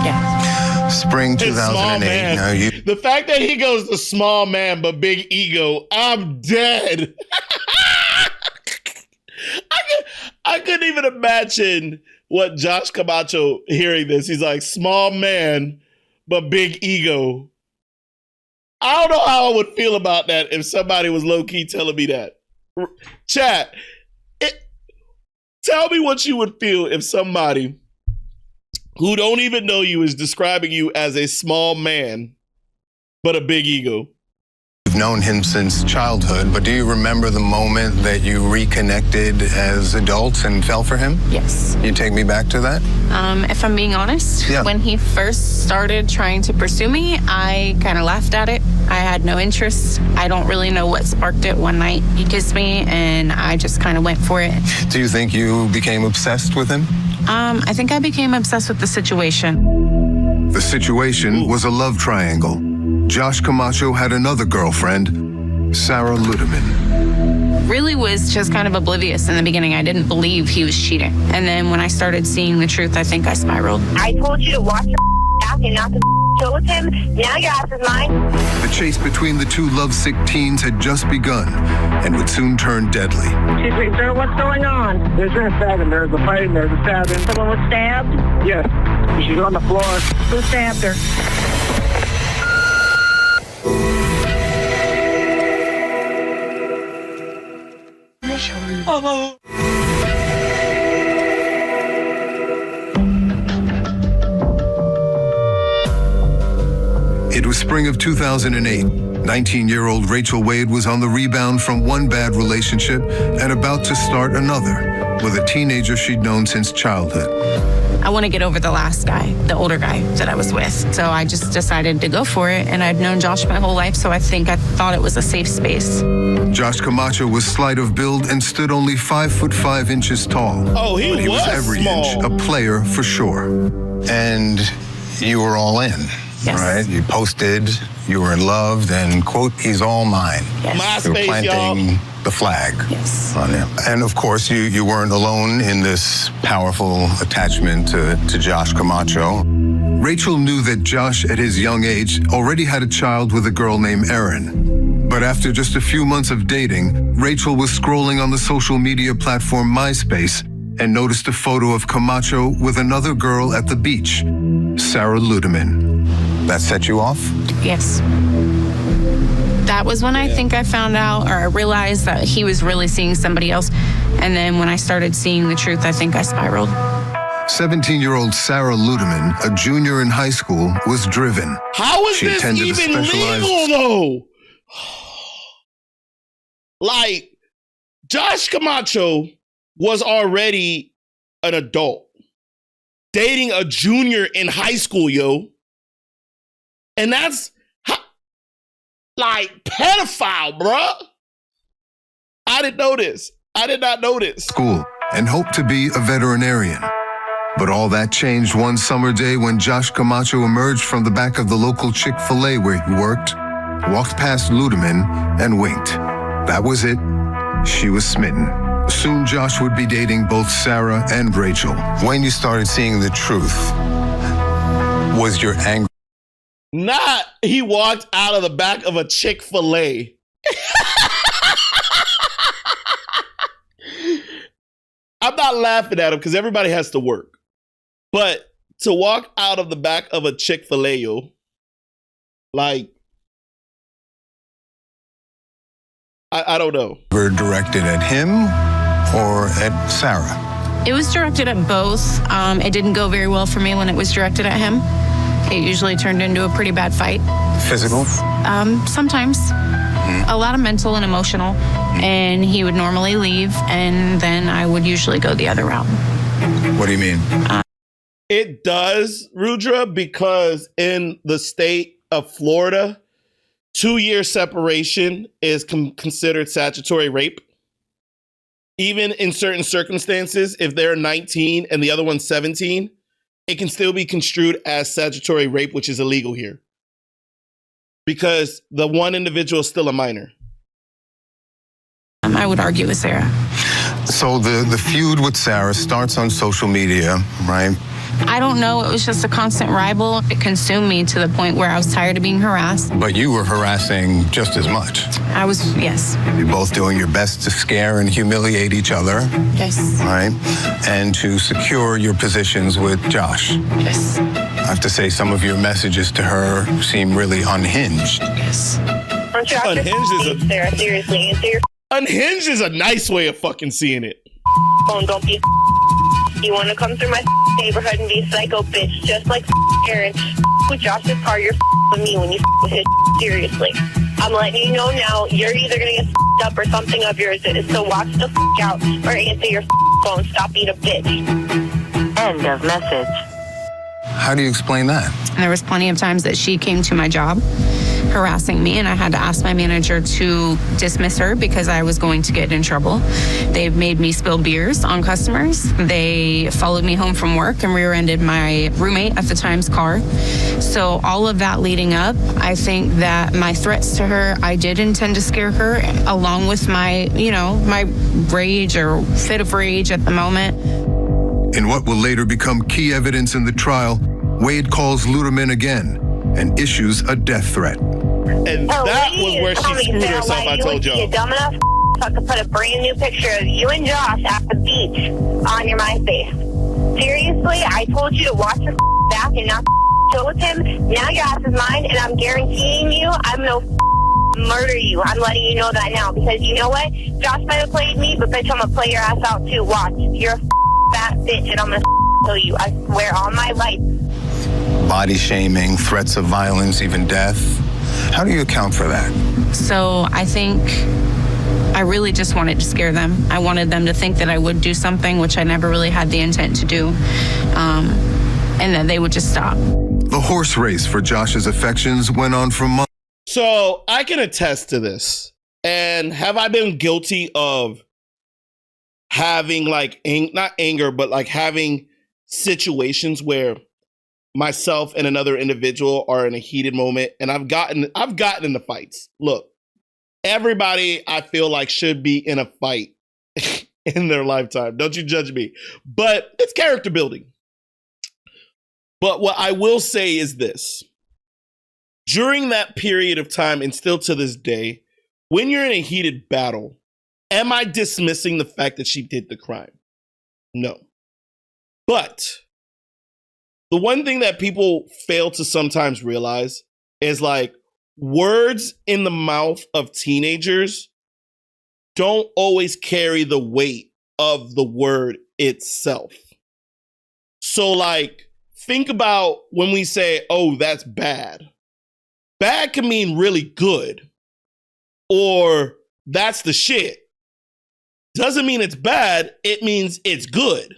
Yeah. Spring 2008. Now the fact that he goes the small man but big ego, I'm dead. I couldn't even imagine what Josh Camacho hearing this. He's like, small man but big ego. I don't know how I would feel about that if somebody was low-key telling me that. Chat, tell me what you would feel if somebody who don't even know you is describing you as a small man but a big ego. You've known him since childhood, but do you remember the moment that you reconnected as adults and fell for him? Yes. You take me back to that? If I'm being honest, when he first started trying to pursue me, I kind of laughed at it. I had no interest. I don't really know what sparked it. One night he kissed me and I just kind of went for it. Do you think you became obsessed with him? I think I became obsessed with the situation. The situation was a love triangle. Josh Camacho had another girlfriend, Sarah Ludemann. Really was just kind of oblivious in the beginning. I didn't believe he was cheating. And then when I started seeing the truth, I think I spiraled. I told you to watch your back and not to chill with him. Now your ass is mine. The chase between the two lovesick teens had just begun and would soon turn deadly. Excuse me, sir, what's going on? There's a stabbing. There's a fight. There's a stabbing. Someone was stabbed? Yes. She's on the floor. Who stabbed her? Oh. It was spring of 2008. 19-year-old Rachel Wade was on the rebound from one bad relationship and about to start another with a teenager she'd known since childhood. I want to get over the last guy, the older guy that I was with. So I just decided to go for it. And I'd known Josh my whole life, so I thought it was a safe space. Josh Camacho was slight of build and stood only 5'5" tall. Oh, he was every small. inch a player for sure. And you were all in, right? You posted, you were in love, and quote, he's all mine. Yes. You were MySpace, planting the flag on him. And of course, you weren't alone in this powerful attachment to Josh Camacho. Rachel knew that Josh, at his young age, already had a child with a girl named Erin. But after just a few months of dating, Rachel was scrolling on the social media platform MySpace and noticed a photo of Camacho with another girl at the beach, Sarah Ludemann. That set you off? Yes. That was when I think I found out, or I realized that he was really seeing somebody else. And then when I started seeing the truth, I think I spiraled. 17-year-old Sarah Ludemann, a junior in high school, was driven. How is She this attended a even specialized- legal, though? Like, Josh Camacho was already an adult, dating a junior in high school, yo. And that's, like, pedophile, bruh. I didn't know this. I did not know this. School and hoped to be a veterinarian. But all that changed one summer day when Josh Camacho emerged from the back of the local Chick-fil-A where he worked, walked past Ludemann, and winked. That was it. She was smitten. Soon Josh would be dating both Sarah and Rachel. When you started seeing the truth, was your anger? Not he walked out of the back of a Chick-fil-A. I'm not laughing at him because everybody has to work. But to walk out of the back of a Chick-fil-A, yo, like, I don't know. Were directed at him or at Sarah? It was directed at both. It didn't go very well for me when it was directed at him. It usually turned into a pretty bad fight. Physical? Sometimes. A lot of mental and emotional. And he would normally leave, and then I would usually go the other route. What do you mean? It does, Rudra, because in the state of Florida, 2-year separation is considered statutory rape. Even in certain circumstances, if they're 19 and the other one's 17, it can still be construed as statutory rape, which is illegal here. Because the one individual is still a minor. I would argue with Sarah. So the feud with Sarah starts on social media, right? I don't know. It was just a constant rival. It consumed me to the point where I was tired of being harassed. But you were harassing just as much. I was, yes. You're both doing your best to scare and humiliate each other. Yes. Right? And to secure your positions with Josh. Yes. I have to say, some of your messages to her seem really unhinged. Yes. Sarah, seriously, answer your unhinged is a nice way of fucking seeing it. phone. Don't be. You want to come through my neighborhood and be a psycho bitch, just like Aaron. With Josh's car, you're with me when you with his. Seriously. I'm letting you know now, you're either going to get up or something of yours is. So watch the out or answer your phone. Stop being a bitch. End of message. How do you explain that? There was plenty of times that she came to my job harassing me, and I had to ask my manager to dismiss her because I was going to get in trouble. They made me spill beers on customers. They followed me home from work and rear-ended my roommate at the time's car. So all of that leading up, I think that my threats to her, I did intend to scare her, along with my, my rage or fit of rage at the moment. In what will later become key evidence in the trial, Wade calls Ludemann again and issues a death threat. And that was where she screwed herself, I told y'all. You dumb enough to put a brand new picture of you and Josh at the beach on your MySpace. Seriously, I told you to watch your back and not chill with him. Now your ass is mine, and I'm guaranteeing you I'm gonna murder you. I'm letting you know that now, because you know what? Josh might have played me, but bitch, I'm gonna play your ass out too. Watch. You're a fat bitch, and I'm gonna kill you. I swear on my life. Body shaming, threats of violence, even death. How do you account for that? So I think I really just wanted to scare them. I wanted them to think that I would do something, which I never really had the intent to do, and that they would just stop. The horse race for Josh's affections went on for months. So I can attest to this. And have I been guilty of having not anger, but like having situations where myself and another individual are in a heated moment, and I've gotten into fights. Look, everybody I feel like should be in a fight in their lifetime. Don't you judge me. But it's character building. But what I will say is this. During that period of time, and still to this day, when you're in a heated battle, am I dismissing the fact that she did the crime? No. But the one thing that people fail to sometimes realize is words in the mouth of teenagers don't always carry the weight of the word itself. So think about when we say, oh, that's bad. Bad can mean really good, or that's the shit. Doesn't mean it's bad, it means it's good.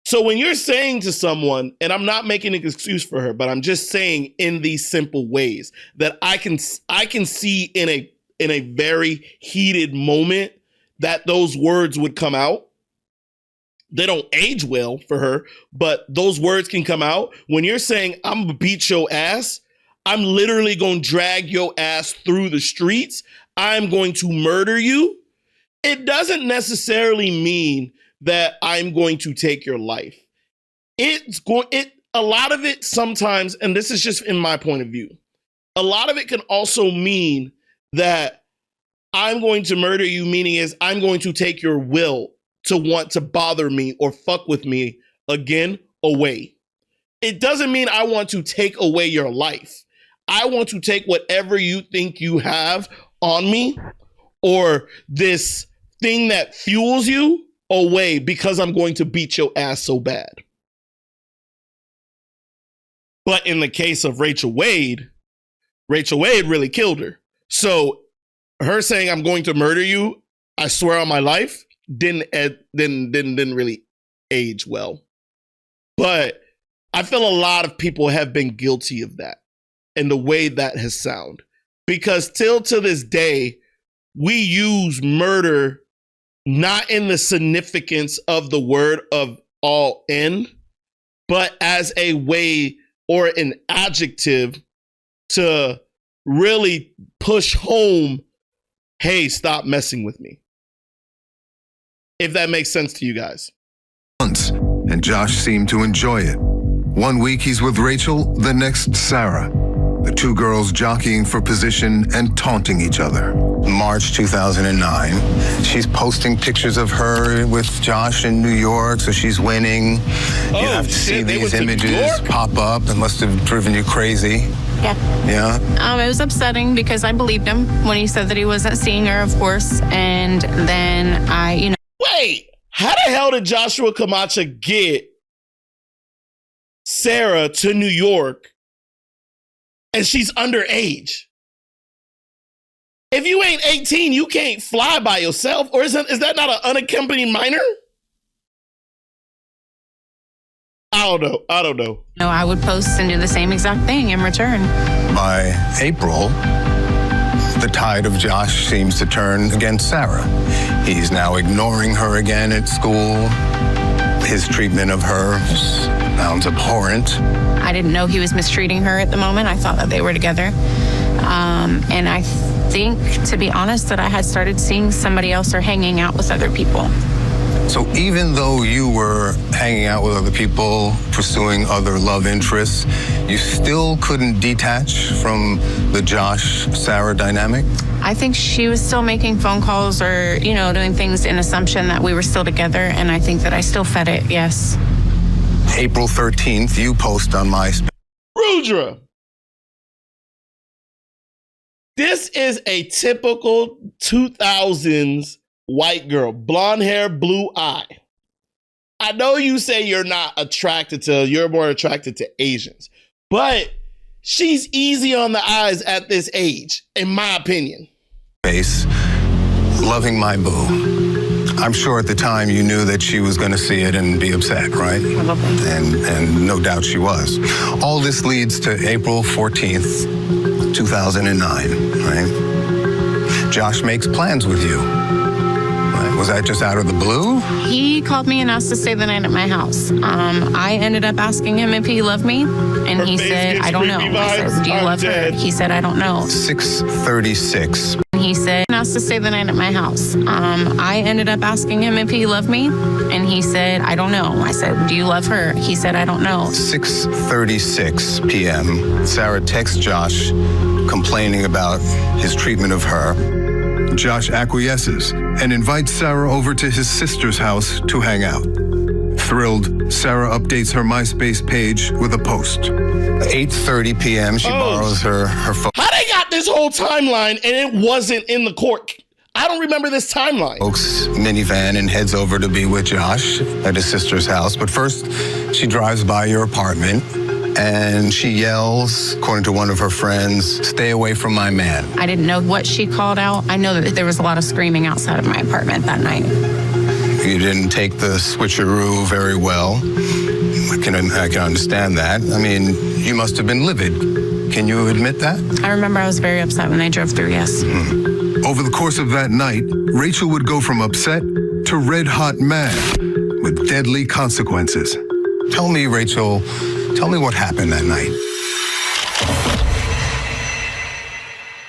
So when you're saying to someone, and I'm not making an excuse for her, but I'm just saying in these simple ways that I can see in a very heated moment that those words would come out. They don't age well for her, but those words can come out. When you're saying, I'm gonna beat your ass, I'm literally gonna drag your ass through the streets, I'm going to murder you, it doesn't necessarily mean that I'm going to take your life. A lot of it sometimes, and this is just in my point of view, a lot of it can also mean that I'm going to murder you, meaning is I'm going to take your will to want to bother me or fuck with me again away. It doesn't mean I want to take away your life. I want to take whatever you think you have on me or this thing that fuels you away because I'm going to beat your ass so bad. But in the case of Rachel Wade really killed her. So her saying I'm going to murder you, I swear on my life, didn't really age well. But I feel a lot of people have been guilty of that and the way that has sound. Because till to this day, we use murder not in the significance of the word of all end, but as a way or an adjective to really push home, hey, stop messing with me. If that makes sense to you guys. And Josh seemed to enjoy it. One week he's with Rachel, the next Sarah. The two girls jockeying for position and taunting each other. March 2009, she's posting pictures of her with Josh in New York, so she's winning. You have to see these images pop up. It must have driven you crazy. Yeah. It was upsetting because I believed him when he said that he wasn't seeing her, of course. And then Wait, how the hell did Joshua Camacho get Sarah to New York and she's underage? If you ain't 18, you can't fly by yourself. Or is that not an unaccompanied minor? I don't know. No, I would post and do the same exact thing in return. By April, the tide of Josh seems to turn against Sarah. He's now ignoring her again at school. His treatment of her sounds abhorrent. I didn't know he was mistreating her at the moment. I thought that they were together. And I think, to be honest, that I had started seeing somebody else or hanging out with other people. So even though you were hanging out with other people, pursuing other love interests, you still couldn't detach from the Josh-Sarah dynamic? I think she was still making phone calls or, doing things in assumption that we were still together. And I think that I still fed it, yes. April 13th, you post on MySpace. Rudra, this is a typical 2000s white girl, blonde hair, blue eye. I know you say you're more attracted to Asians, but she's easy on the eyes at this age, in my opinion. Loving my boo. I'm sure at the time you knew that she was going to see it and be upset, right? And no doubt she was. All this leads to April 14th, 2009, right? Josh makes plans with you. Was that just out of the blue? He called me and asked to stay the night at my house. I ended up asking him if he loved me, and he said, I don't know. I said, do you love her? He said, I don't know. 6:36. He said, asked to stay the night at my house. I ended up asking him if he loved me, and he said, I don't know. I said, do you love her? He said, I don't know. 6:36 p.m. Sarah texts Josh complaining about his treatment of her. Josh acquiesces and invites Sarah over to his sister's house to hang out. Thrilled, Sarah updates her MySpace page with a post. 8:30 p.m., she borrows her phone. How they got this whole timeline and it wasn't in the court? I don't remember this timeline. Folks minivan and heads over to be with Josh at his sister's house. But first, she drives by your apartment and she yells, according to one of her friends, "Stay away from my man." I didn't know what she called out. I know that there was a lot of screaming outside of my apartment that night. You didn't take the switcheroo very well. I can understand that. I mean, you must have been livid. Can you admit that? I remember I was very upset when they drove through, yes. Over the course of that night, Rachel would go from upset to red-hot mad, with deadly consequences. Tell me, Rachel, tell me what happened that night.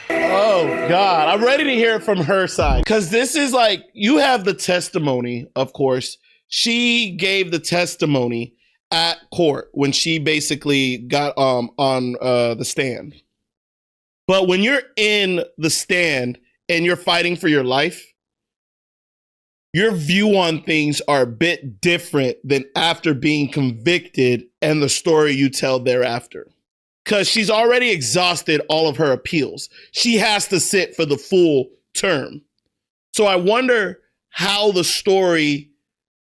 Oh, God. I'm ready to hear it from her side. Because this is like, you have the testimony, of course. She gave the testimony at court when she basically got on the stand. But when you're in the stand and you're fighting for your life, your view on things are a bit different than after being convicted and the story you tell thereafter. Because she's already exhausted all of her appeals. She has to sit for the full term. So I wonder how the story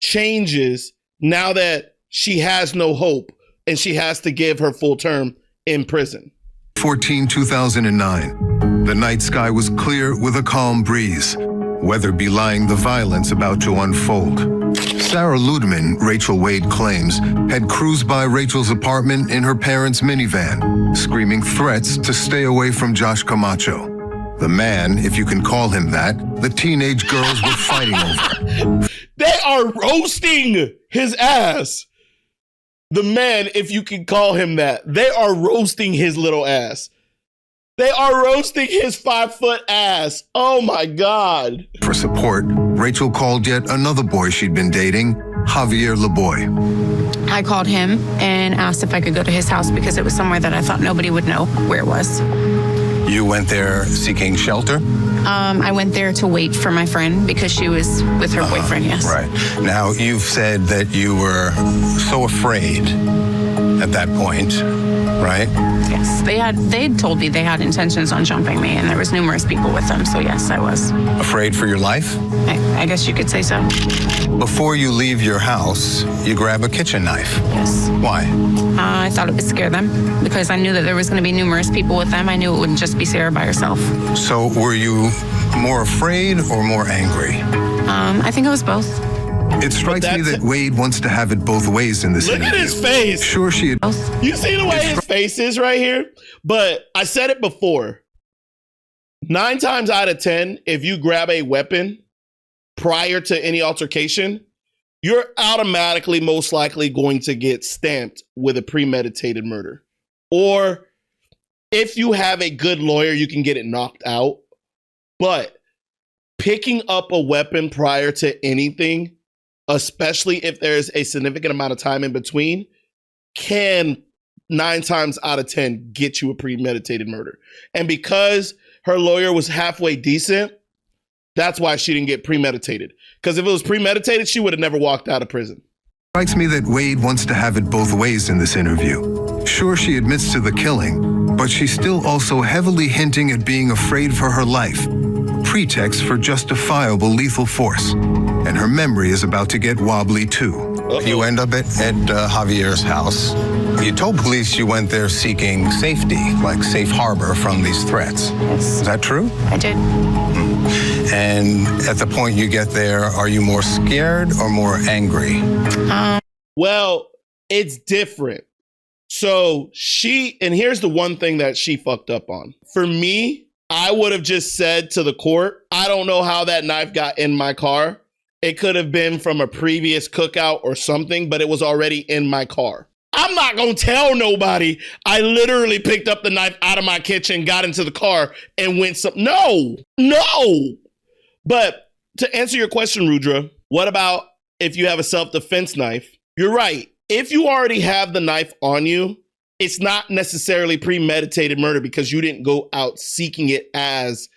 changes now that she has no hope and she has to give her full term in prison. 2009. The night sky was clear with a calm breeze, weather belying the violence about to unfold. Sarah Ludemann, Rachel Wade claims, had cruised by Rachel's apartment in her parents' minivan, screaming threats to stay away from Josh Camacho. The man, if you can call him that, the teenage girls were fighting over. They are roasting his ass. The man, if you can call him that, they are roasting his little ass. They are roasting his 5-foot ass. Oh my God. For support, Rachel called yet another boy she'd been dating, Javier LeBoy. I called him and asked if I could go to his house because it was somewhere that I thought nobody would know where it was. You went there seeking shelter? I went there to wait for my friend because she was with her boyfriend, yes. Right. Now, you've said that you were so afraid at that point, right? Yes. They'd told me they had intentions on jumping me, and there was numerous people with them, so yes, I was. Afraid for your life? I guess you could say so. Before you leave your house, you grab a kitchen knife. Yes. Why? I thought it would scare them because I knew that there was going to be numerous people with them. I knew it wouldn't just be Sarah by herself. So were you more afraid or more angry? I think it was both. It strikes me that Wade wants to have it both ways in this interview. Look at his face. Sure, she had... You see the way his face is right here? But I said it before. 9 times out of 10, if you grab a weapon prior to any altercation, you're automatically most likely going to get stamped with a premeditated murder. Or if you have a good lawyer, you can get it knocked out. But picking up a weapon prior to anything, especially if there's a significant amount of time in between, can 9 times out of 10 get you a premeditated murder. And because her lawyer was halfway decent, that's why she didn't get premeditated. Because if it was premeditated, she would have never walked out of prison. Strikes me that Wade wants to have it both ways in this interview. Sure, she admits to the killing, but she's still also heavily hinting at being afraid for her life, a pretext for justifiable lethal force. And her memory is about to get wobbly too. You end up at Javier's house. You told police you went there seeking safety, like safe harbor from these threats. Yes. Is that true? I did. And at the point you get there, are you more scared or more angry? Well, it's different. So and here's the one thing that she fucked up on. For me, I would have just said to the court, I don't know how that knife got in my car. It could have been from a previous cookout or something, but it was already in my car. I'm not going to tell nobody I literally picked up the knife out of my kitchen, got into the car, and went No. But to answer your question, Rudra, what about if you have a self-defense knife? You're right. If you already have the knife on you, it's not necessarily premeditated murder because you didn't go out seeking it as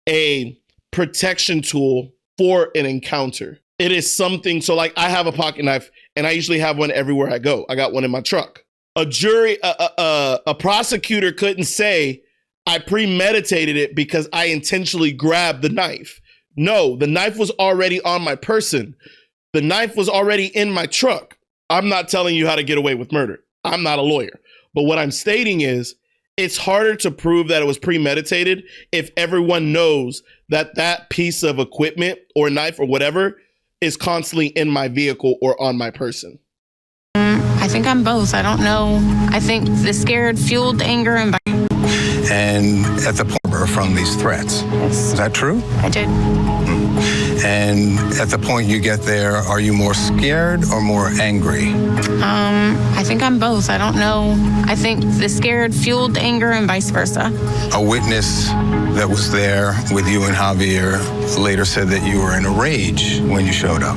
a protection tool for an encounter. It is something, so like I have a pocket knife and I usually have one everywhere I go. I got one in my truck. A prosecutor couldn't say I premeditated it because I intentionally grabbed the knife. No, the knife was already on my person. The knife was already in my truck. I'm not telling you how to get away with murder. I'm not a lawyer. But what I'm stating is it's harder to prove that it was premeditated if everyone knows that that piece of equipment or knife or whatever is constantly in my vehicle or on my person. I think I'm both. I don't know. I think the scared fueled anger and at the point from these threats. Yes. Is that true? I did. And at the point you get there, are you more scared or more angry? I think I'm both. I don't know. I think the scared fueled the anger and vice versa. A witness that was there with you and Javier later said that you were in a rage when you showed up.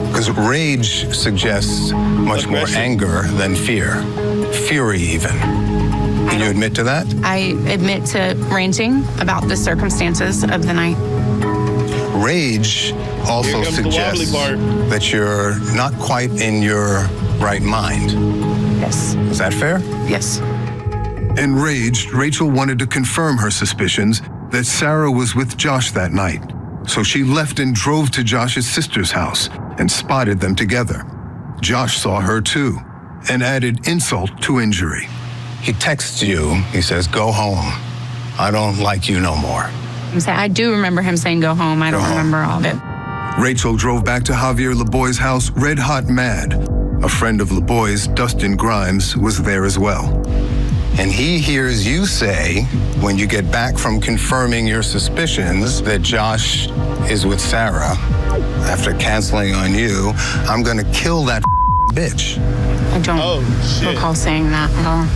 Because rage suggests much more anger than fear. Fury even. Can you admit to that? I admit to ranting about the circumstances of the night. Rage also suggests that you're not quite in your right mind. Yes. Is that fair? Yes. Enraged, Rachel wanted to confirm her suspicions that Sarah was with Josh that night. So she left and drove to Josh's sister's house and spotted them together. Josh saw her too and added insult to injury. He texts you, he says, go home. I don't like you no more. I do remember him saying go home. I don't remember all of it. Rachel drove back to Javier LeBoy's house red hot mad. A friend of LeBoy's, Dustin Grimes, was there as well. And he hears you say, when you get back from confirming your suspicions that Josh is with Sarah, after canceling on you, I'm gonna kill that bitch. I don't recall saying that at all.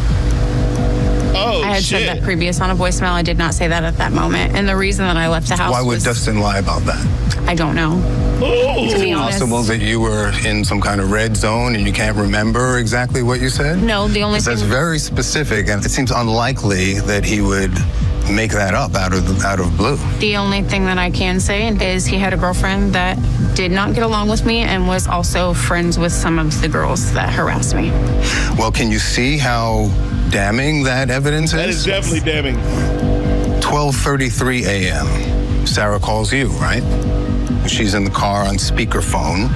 I had said that previous on a voicemail. I did not say that at that moment. And the reason that I left the house Why would Dustin lie about that? I don't know. To be honest. Possible that you were in some kind of red zone and you can't remember exactly what you said? No, the only thing... That's very specific, and it seems unlikely that he would make that up out of blue. The only thing that I can say is he had a girlfriend that did not get along with me and was also friends with some of the girls that harassed me. Well, can you see how damning that evidence is? That is definitely damning. 12:33 a.m. Sarah calls you, right? She's in the car on speakerphone.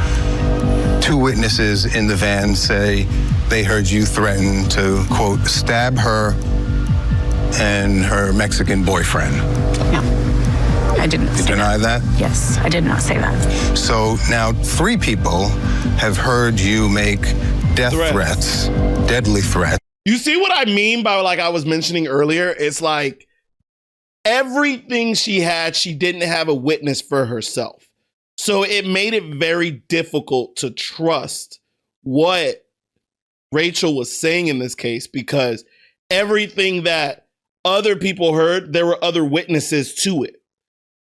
Two witnesses in the van say they heard you threaten to, quote, stab her and her Mexican boyfriend. No, I didn't. You deny that? Yes, I did not say that. So now 3 people have heard you make death threats, deadly threats. You see what I mean by, like I was mentioning earlier? It's like everything she had, she didn't have a witness for herself. So it made it very difficult to trust what Rachel was saying in this case, because everything that other people heard, there were other witnesses to it.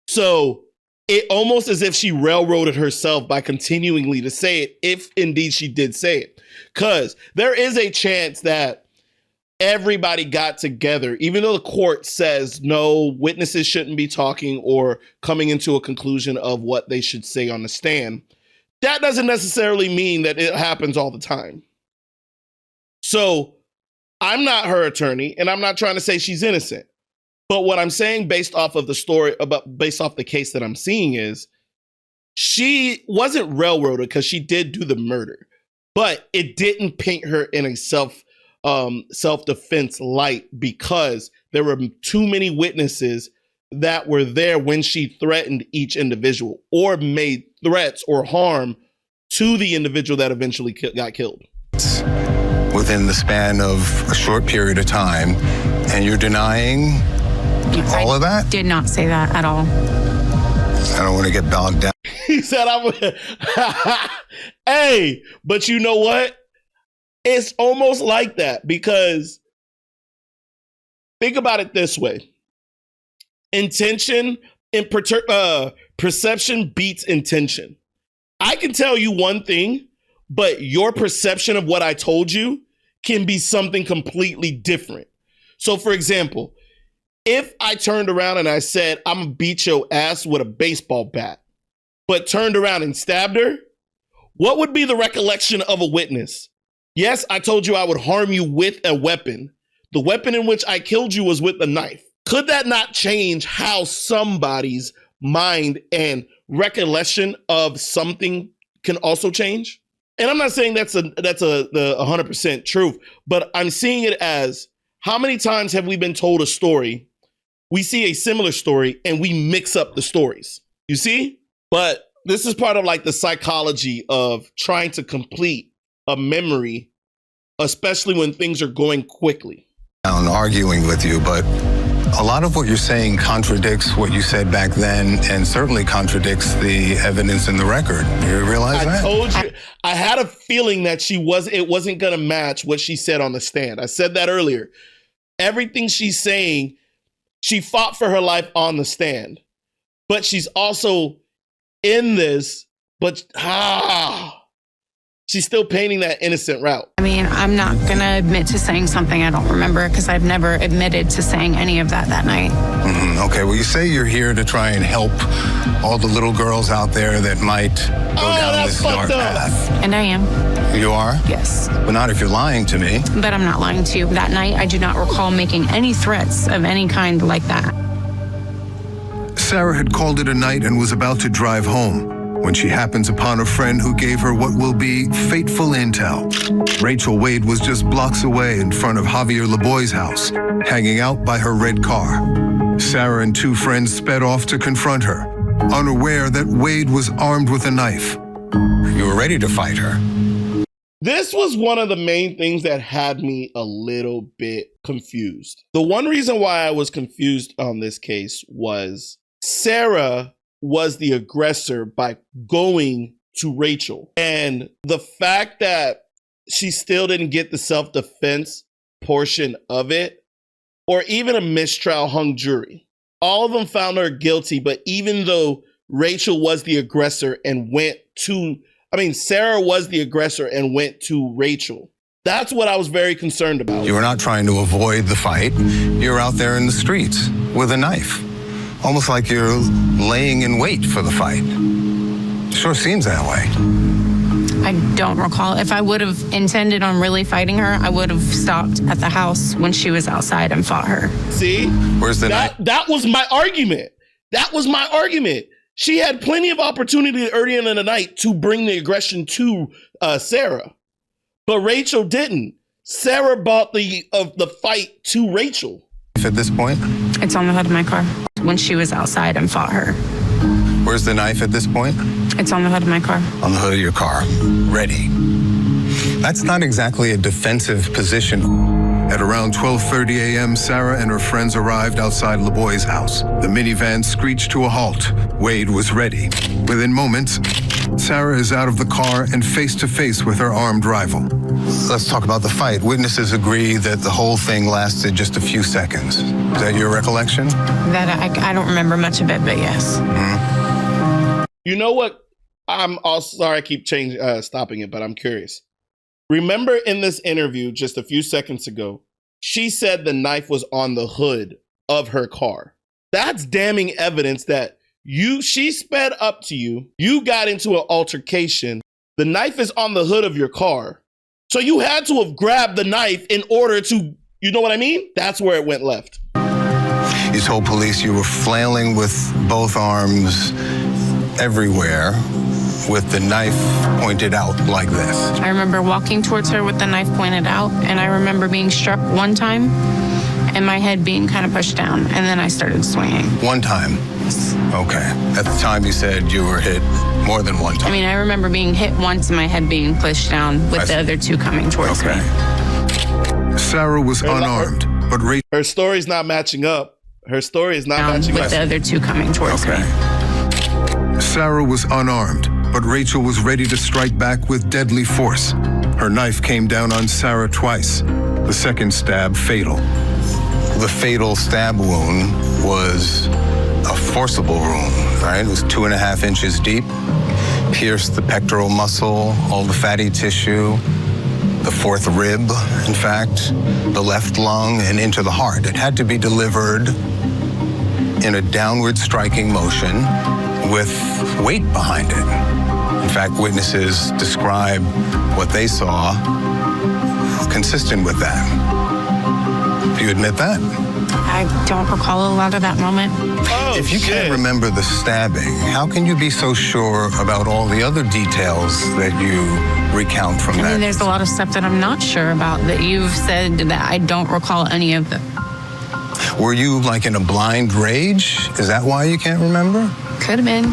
So it almost as if she railroaded herself by continually to say it, if indeed she did say it. Because there is a chance that everybody got together, even though the court says no, witnesses shouldn't be talking or coming into a conclusion of what they should say on the stand. That doesn't necessarily mean that it happens all the time. So I'm not her attorney, and I'm not trying to say she's innocent. But what I'm saying based off of the story, based off the case that I'm seeing, is she wasn't railroaded because she did do the murder, but it didn't paint her in a self-defense light, because there were too many witnesses that were there when she threatened each individual or made threats or harm to the individual that eventually got killed. Within the span of a short period of time, and you're denying all of that? Did not say that at all. I don't want to get bogged down. He said, hey, but you know what? It's almost like that, because think about it this way. Intention and perception beats intention. I can tell you one thing, but your perception of what I told you can be something completely different. So, for example, if I turned around and I said, I'm going to beat your ass with a baseball bat, but turned around and stabbed her, what would be the recollection of a witness? Yes, I told you I would harm you with a weapon. The weapon in which I killed you was with a knife. Could that not change how somebody's mind and recollection of something can also change? And I'm not saying that's the 100% truth, but I'm seeing it as, how many times have we been told a story, we see a similar story, and we mix up the stories? You see? But this is part of like the psychology of trying to complete a memory, especially when things are going quickly. I'm arguing with you, but A lot of what you're saying contradicts what you said back then and certainly contradicts the evidence in the record. You realize that? I told you. I had a feeling that it wasn't going to match what she said on the stand. I said that earlier. Everything she's saying, she fought for her life on the stand. But she's also in this, but she's still painting that innocent route. I mean, I'm not going to admit to saying something I don't remember because I've never admitted to saying any of that night. Okay, well, you say you're here to try and help all the little girls out there that might go down this dark path. And I am. You are? Yes. But not if you're lying to me. But I'm not lying to you. That night, I do not recall making any threats of any kind like that. Sarah had called it a night and was about to drive home when she happens upon a friend who gave her what will be fateful intel. Rachel Wade was just blocks away in front of Javier Laboy's house, hanging out by her red car. Sarah and two friends sped off to confront her, unaware that Wade was armed with a knife. You were ready to fight her. This was one of the main things that had me a little bit confused. The one reason why I was confused on this case was Sarah was the aggressor by going to Rachel. And the fact that she still didn't get the self-defense portion of it, or even a mistrial hung jury. All of them found her guilty, but even though Rachel was the aggressor and Sarah was the aggressor and went to Rachel. That's what I was very concerned about. You were not trying to avoid the fight. You're out there in the streets with a knife. Almost like you're laying in wait for the fight. Sure seems that way. I don't recall. If I would have intended on really fighting her, I would have stopped at the house when she was outside and fought her. See? Where's the knife? That was my argument. That was my argument. She had plenty of opportunity early in the night to bring the aggression to Sarah. But Rachel didn't. Sarah brought the fight to Rachel. At this point? It's on the hood of my car when she was outside and fought her. Where's the knife at this point? It's on the hood of my car. On the hood of your car. Ready. That's not exactly a defensive position. At around 12:30 a.m., Sarah and her friends arrived outside Laboy's house. The minivan screeched to a halt. Wade was ready. Within moments, Sarah is out of the car and face to face with her armed rival. Let's talk about the fight. Witnesses agree that the whole thing lasted just a few seconds. Is that your recollection? That I don't remember much of it, but yes. Mm-hmm. You know what? I'm also sorry I keep stopping it, but I'm curious. Remember in this interview just a few seconds ago, she said the knife was on the hood of her car. That's damning evidence that she sped up to you, you got into an altercation, the knife is on the hood of your car. So you had to have grabbed the knife in order to, you know what I mean? That's where it went left. You told police you were flailing with both arms everywhere, with the knife pointed out like this. I remember walking towards her with the knife pointed out, and I remember being struck one time and my head being kind of pushed down, and then I started swinging. One time? Yes. Okay. At the time you said you were hit more than one time. I mean, I remember being hit once and my head being pushed down with the other two coming towards me. Sarah was unarmed, but her story's not matching up. Her story is not matching up. With the other two coming towards me. Sarah was unarmed, but Rachel was ready to strike back with deadly force. Her knife came down on Sarah twice. The second stab fatal. The fatal stab wound was a forcible wound, right? It was 2.5 inches deep, pierced the pectoral muscle, all the fatty tissue, the fourth rib, in fact, the left lung, and into the heart. It had to be delivered in a downward striking motion with weight behind it. In fact, witnesses describe what they saw consistent with that. Do you admit that? I don't recall a lot of that moment. If you can't remember the stabbing, how can you be so sure about all the other details that you recount from that? I mean, there's a lot of stuff that I'm not sure about that you've said that I don't recall any of them. Were you like in a blind rage? Is that why you can't remember? Could have been.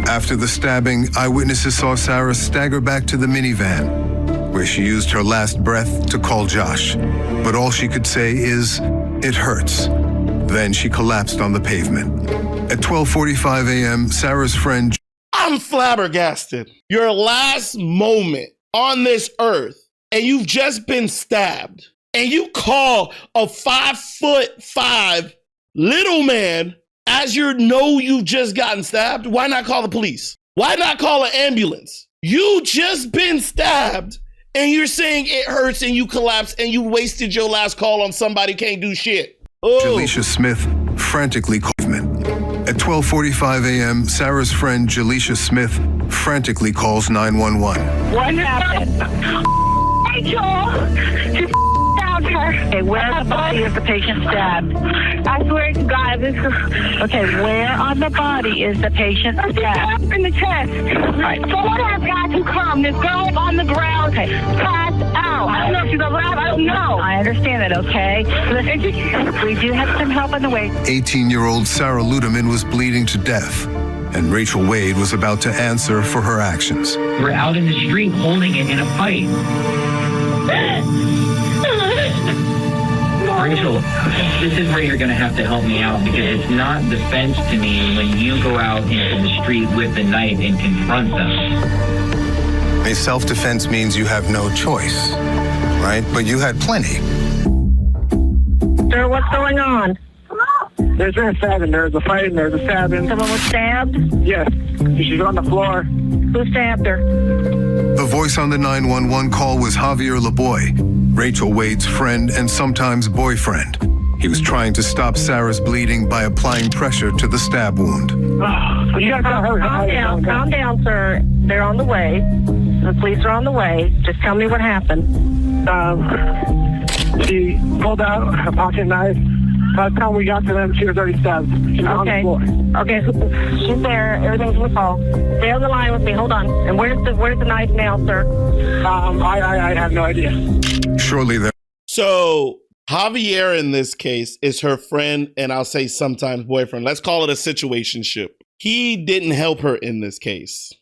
After the stabbing, eyewitnesses saw Sarah stagger back to the minivan, where she used her last breath to call Josh. But all she could say is, It hurts. Then she collapsed on the pavement. At 12:45 a.m., Sarah's friend... I'm flabbergasted. Your last moment on this earth, and you've just been stabbed, and you call a 5'5" little man as you know you've just gotten stabbed. Why not call the police? Why not call an ambulance? You just been stabbed, and you're saying it hurts, and you collapse, and you wasted your last call on somebody who can't do shit. Oh. Jaleisha Smith frantically called. At 12:45 a.m., Sarah's friend Jaleisha Smith frantically calls 911. What happened? Rachel! She stabbed her. Okay, where on the body is the patient stabbed? I swear to God, this is... Okay, where on the body is the patient stabbed? In the chest. Right. Someone has got to come. This girl is on the ground. Okay, passed out. I don't know if she's alive. I don't know. I understand that, okay? Listen, we do have some help on the way. 18-year-old Sarah Ludemann was bleeding to death, and Rachel Wade was about to answer for her actions. We're out in the street holding it in a fight. Rachel, this is where you're going to have to help me out, because it's not defense to me when you go out into the street with a knife and confront them. A self-defense means you have no choice, right? But you had plenty. Sir, what's going on? There's been a stabbing. There's a fight and there's a stabbing. Someone was stabbed? Yes. She's on the floor. Who stabbed her? The voice on the 911 call was Javier LeBoy, Rachel Wade's friend and sometimes boyfriend. He was trying to stop Sarah's bleeding by applying pressure to the stab wound. You gotta tell her. Calm down, sir. They're on the way. The police are on the way. Just tell me what happened. She pulled out a pocket knife. By the time we got to them, she was already stabbed. She was on the floor. Okay, she's there. Everything's in the call. Stay on the line with me. Hold on. And where's the knife now, sir? I have no idea. Surely there. So Javier in this case is her friend, and I'll say sometimes boyfriend. Let's call it a situationship. He didn't help her in this case.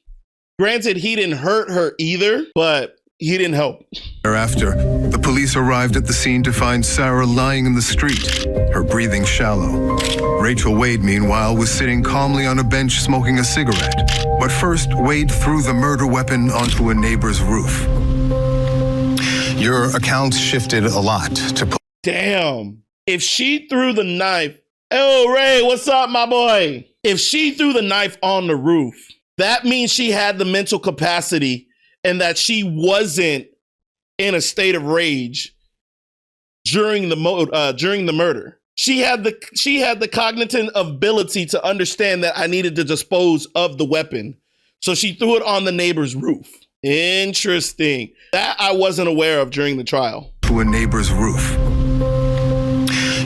Granted, he didn't hurt her either, but he didn't help. Thereafter, the police arrived at the scene to find Sarah lying in the street, her breathing shallow. Rachel Wade, meanwhile, was sitting calmly on a bench smoking a cigarette. But first, Wade threw the murder weapon onto a neighbor's roof. Your accounts shifted a lot to... Damn. If she threw the knife... Oh, Ray, what's up, my boy? If she threw the knife on the roof, that means she had the mental capacity and that she wasn't in a state of rage during the murder. She had the cognitive ability to understand that I needed to dispose of the weapon. So she threw it on the neighbor's roof. Interesting. That I wasn't aware of during the trial. To a neighbor's roof.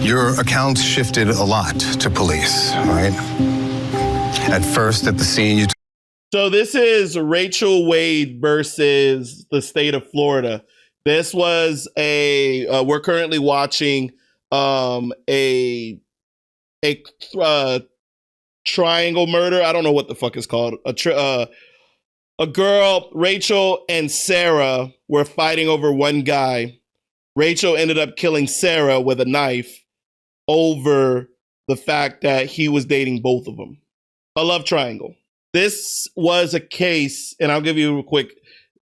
Your accounts shifted a lot to police, right? At first, at the scene, you... So this is Rachel Wade versus the state of Florida. This was we're currently watching a triangle murder. I don't know what the fuck it's called. A girl, Rachel and Sarah were fighting over one guy. Rachel ended up killing Sarah with a knife over the fact that he was dating both of them. A love triangle. This was a case, and I'll give you a quick,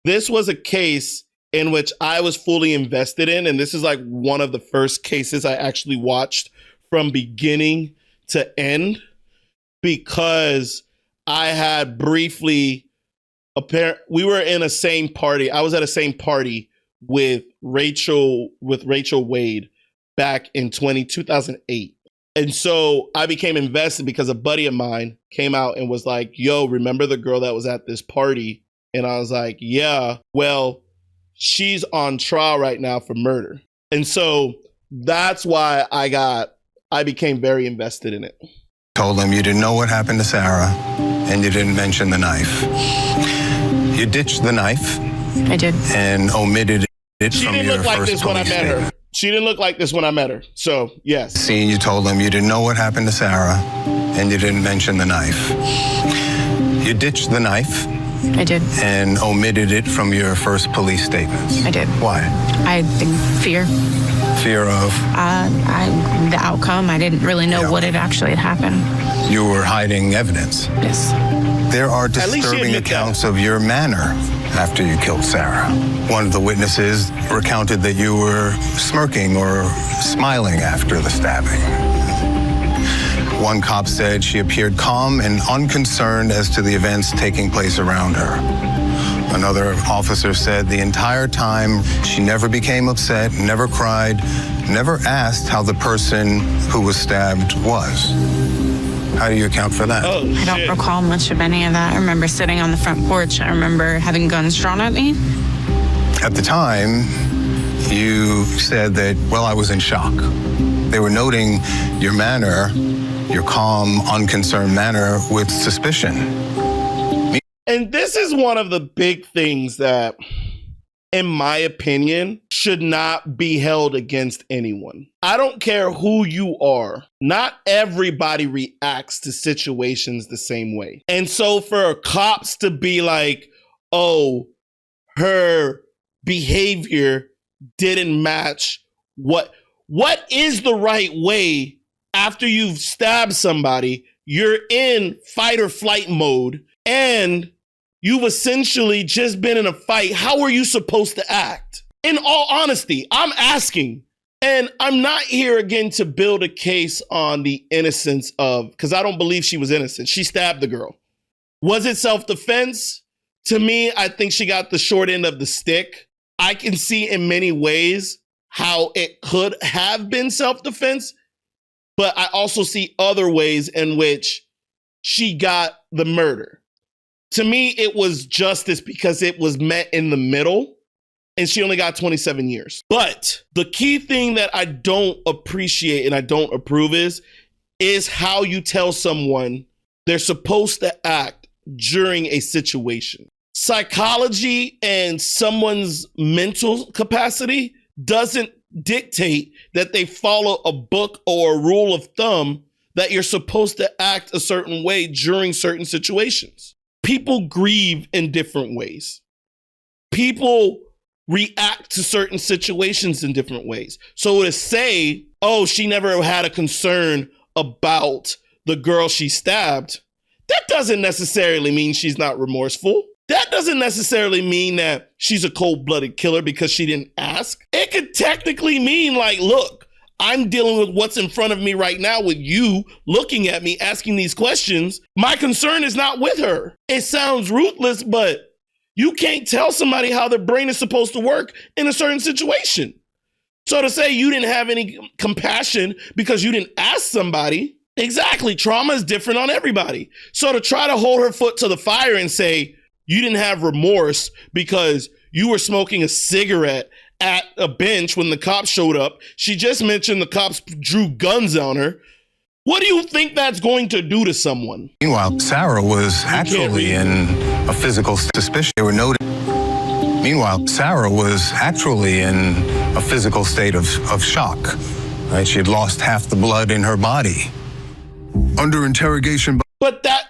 this was a case in which I was fully invested in, and this is like one of the first cases I actually watched from beginning to end, because I had briefly, we were in a same party. I was at a same party with Rachel Wade back in 2008. And so I became invested because a buddy of mine came out and was like, yo, remember the girl that was at this party? And I was like, yeah, well, she's on trial right now for murder. And so that's why I became very invested in it. Told him you didn't know what happened to Sarah and you didn't mention the knife. You ditched the knife. I did. And omitted it from your first police statement. She didn't look like this when I met her. She didn't look like this when I met her. So, yes. Scene, you told him you didn't know what happened to Sarah and you didn't mention the knife. You ditched the knife. I did. And omitted it from your first police statements. I did. Why? I think fear. Fear of? The outcome. I didn't really know what had actually happened. You were hiding evidence. Yes. There are disturbing accounts of your manner after you killed Sarah. One of the witnesses recounted that you were smirking or smiling after the stabbing. One cop said she appeared calm and unconcerned as to the events taking place around her. Another officer said the entire time she never became upset, never cried, never asked how the person who was stabbed was. How do you account for that? I don't recall much of any of that. I remember sitting on the front porch. I remember having guns drawn at me. At the time, you said that, well, I was in shock. They were noting your manner, your calm, unconcerned manner with suspicion. And this is one of the big things that, in my opinion, should not be held against anyone. I don't care who you are. Not everybody reacts to situations the same way. And so for cops to be like, oh, her behavior didn't match what is the right way after you've stabbed somebody, you're in fight or flight mode, and you've essentially just been in a fight. How are you supposed to act? In all honesty, I'm asking, and I'm not here again to build a case on the innocence of, because I don't believe she was innocent. She stabbed the girl. Was it self-defense? To me, I think she got the short end of the stick. I can see in many ways how it could have been self-defense, but I also see other ways in which she got the murder. To me, it was justice because it was met in the middle, and she only got 27 years. But the key thing that I don't appreciate and I don't approve is how you tell someone they're supposed to act during a situation. Psychology and someone's mental capacity doesn't dictate that they follow a book or a rule of thumb that you're supposed to act a certain way during certain situations. People grieve in different ways. People react to certain situations in different ways. So to say, oh, she never had a concern about the girl she stabbed, that doesn't necessarily mean she's not remorseful. That doesn't necessarily mean that she's a cold-blooded killer because she didn't ask. It could technically mean like, look, I'm dealing with what's in front of me right now with you looking at me, asking these questions. My concern is not with her. It sounds ruthless, but you can't tell somebody how their brain is supposed to work in a certain situation. So to say you didn't have any compassion because you didn't ask somebody, exactly, trauma is different on everybody. So to try to hold her foot to the fire and say you didn't have remorse because you were smoking a cigarette at a bench when the cops showed up. She just mentioned the cops drew guns on her. What do you think that's going to do to someone? Meanwhile, Sarah was actually in a physical suspicion. They were noted. Meanwhile, Sarah was actually in a physical state of shock. Right? She had lost half the blood in her body. Under interrogation. But that,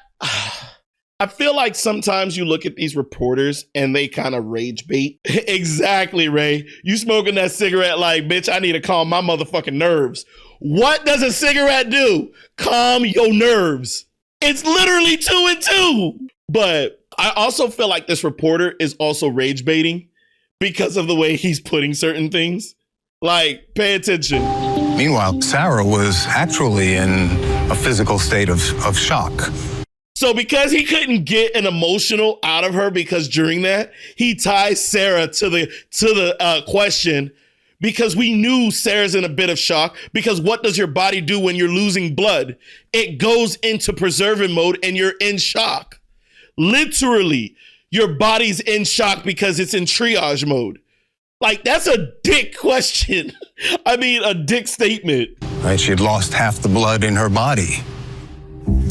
I feel like sometimes you look at these reporters and they kind of rage bait. Exactly, Ray. You smoking that cigarette like, bitch, I need to calm my motherfucking nerves. What does a cigarette do? Calm your nerves. It's literally 2 and 2. But I also feel like this reporter is also rage baiting because of the way he's putting certain things. Like, pay attention. Meanwhile, Sarah was actually in a physical state of shock. So because he couldn't get an emotional out of her because during that, he ties Sarah to the question because we knew Sarah's in a bit of shock because what does your body do when you're losing blood? It goes into preserving mode and you're in shock. Literally, your body's in shock because it's in triage mode. Like, that's a dick question. I mean, a dick statement. Right, she had lost half the blood in her body.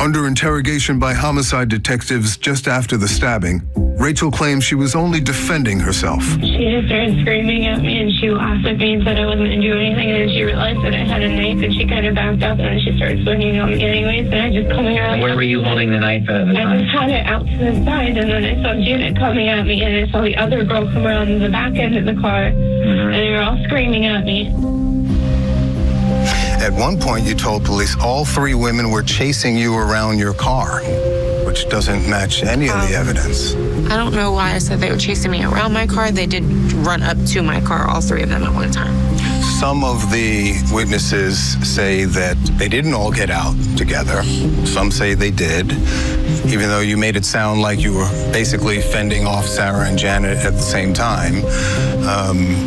Under interrogation by homicide detectives just after the stabbing, Rachel claims she was only defending herself. She just started screaming at me and she laughed at me and said I wasn't going to do anything, and then she realized that I had a knife and she kind of backed up and then she started swinging on me anyways, and I just coming around. Where were you holding the knife at the time? I just had it out to the side, and then I saw Janet coming at me and I saw the other girl come around the back end of the car and they were all screaming at me. At one point, you told police all three women were chasing you around your car, which doesn't match any of the evidence. I don't know why I said they were chasing me around my car. They did run up to my car, all three of them at one time. Some of the witnesses say that they didn't all get out together. Some say they did, even though you made it sound like you were basically fending off Sarah and Janet at the same time.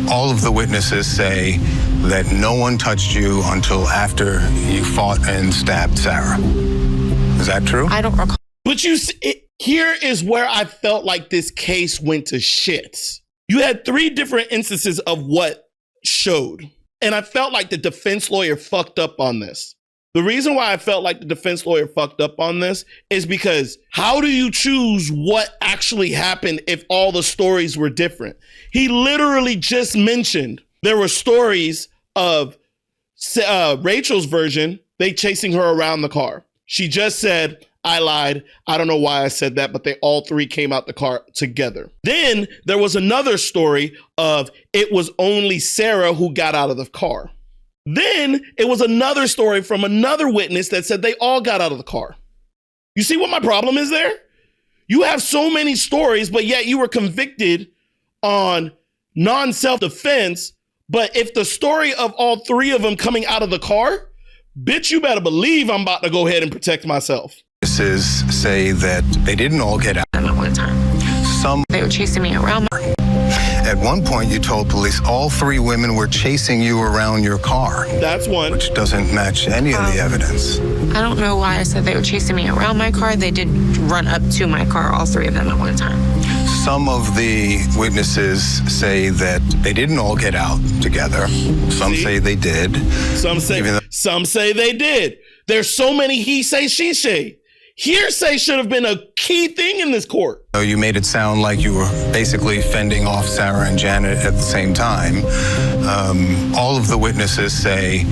All of the witnesses say that no one touched you until after you fought and stabbed Sarah. Is that true? I don't recall. But here is where I felt like this case went to shit. You had 3 different instances of what showed. And I felt like the defense lawyer fucked up on this. The reason why I felt like the defense lawyer fucked up on this is because how do you choose what actually happened if all the stories were different? He literally just mentioned there were stories of Rachel's version, they chasing her around the car. She just said, I lied. I don't know why I said that, but they all 3 came out the car together. Then there was another story of it was only Sarah who got out of the car. Then it was another story from another witness that said they all got out of the car. You see what my problem is there? You have so many stories, but yet you were convicted on non-self-defense. But if the story of all 3 of them coming out of the car, bitch, you better believe I'm about to go ahead and protect myself. Witnesses say that they didn't all get out. At one time. They were chasing me around my... At one point, you told police all 3 women were chasing you around your car. That's one. Which doesn't match any of the evidence. I don't know why I said they were chasing me around my car. They did run up to my car, all 3 of them at one time. Some of the witnesses say that they didn't all get out together. Some say they did. Some say they did. There's so many he say, she say. Hearsay should have been a key thing in this court. You made it sound like you were basically fending off Sarah and Janet at the same time. All of the witnesses say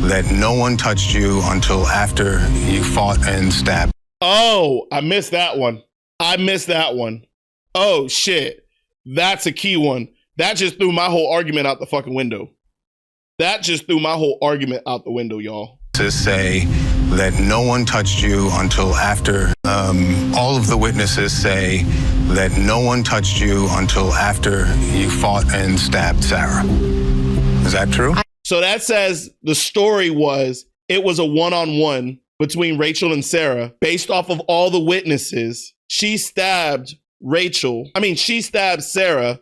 that no one touched you until after you fought and stabbed. Oh, I missed that one. Oh, shit. That's a key one. That just threw my whole argument out the fucking window. Y'all. To say that no one touched you until after. All of the witnesses say that no one touched you until after you fought and stabbed Sarah. Is that true? So that says the story was it was a one-on-one between Rachel and Sarah based off of all the witnesses. She stabbed Sarah.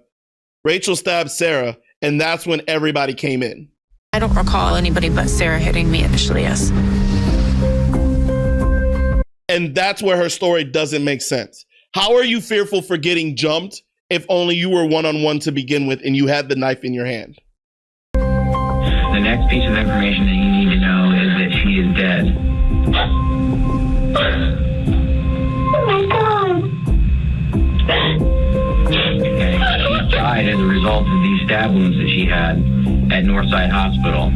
Rachel stabbed Sarah, and that's when everybody came in. I don't recall anybody but Sarah hitting me initially, yes. And that's where her story doesn't make sense. How are you fearful for getting jumped if only you were one-on-one to begin with and you had the knife in your hand? The next piece of information that you need to know is that she is dead. Oh my God. Okay. She died as a result of these stab wounds that she had at Northside Hospital.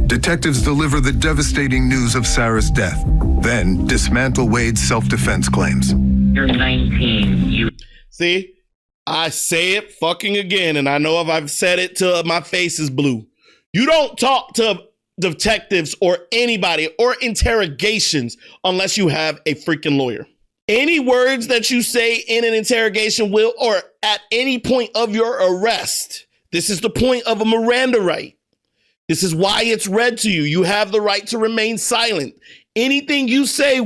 Detectives deliver the devastating news of Sarah's death, then dismantle Wade's self-defense claims. You're 19. See, I say it fucking again, and I know if I've said it till my face is blue. You don't talk to detectives or anybody or interrogations unless you have a freaking lawyer. Any words that you say in an interrogation will, or at any point of your arrest, this is the point of a Miranda right. This is why it's read to you. You have the right to remain silent. Anything you say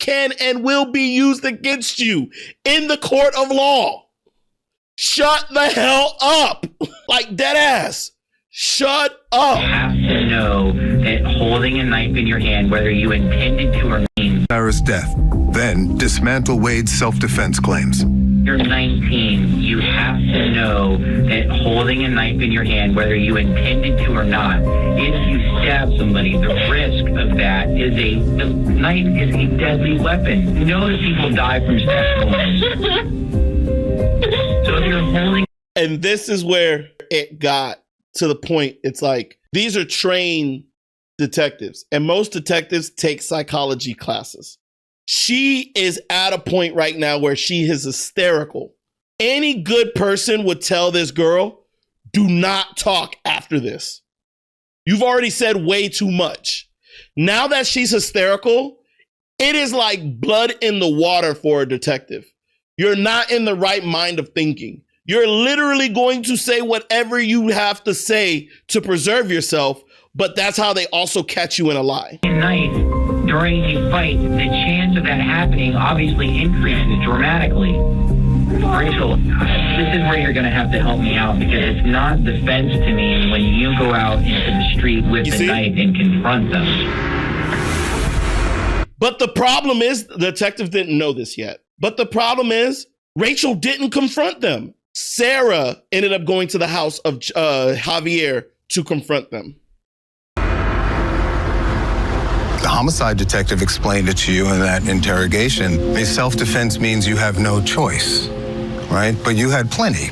can and will be used against you in the court of law. Shut the hell up. Like dead ass. Shut up. You have to know that holding a knife in your hand, whether you intended to or not. Sarah's death, then dismantle Wade's self-defense claims. You're 19. You have to know that holding a knife in your hand, whether you intended to or not, if you stab somebody, the risk of that is the knife is a deadly weapon. You know that people die from stab wounds. So if you're holding... And this is where it got to the point. It's like, these are trained detectives, and most detectives take psychology classes. She is at a point right now where she is hysterical. Any good person would tell this girl, do not talk after this. You've already said way too much. Now that she's hysterical, it is like blood in the water for a detective. You're not in the right mind of thinking. You're literally going to say whatever you have to say to preserve yourself, but that's how they also catch you in a lie. Night during a fight, the chance of that happening obviously increases dramatically. Rachel, this is where you're going to have to help me out, because it's not defense to me when you go out into the street with a knife and confront them. But the problem is, the detective didn't know this yet. But the problem is, Rachel didn't confront them. Sarah ended up going to the house of Javier to confront them. The homicide detective explained it to you in that interrogation. Self-defense means you have no choice, right? But you had plenty.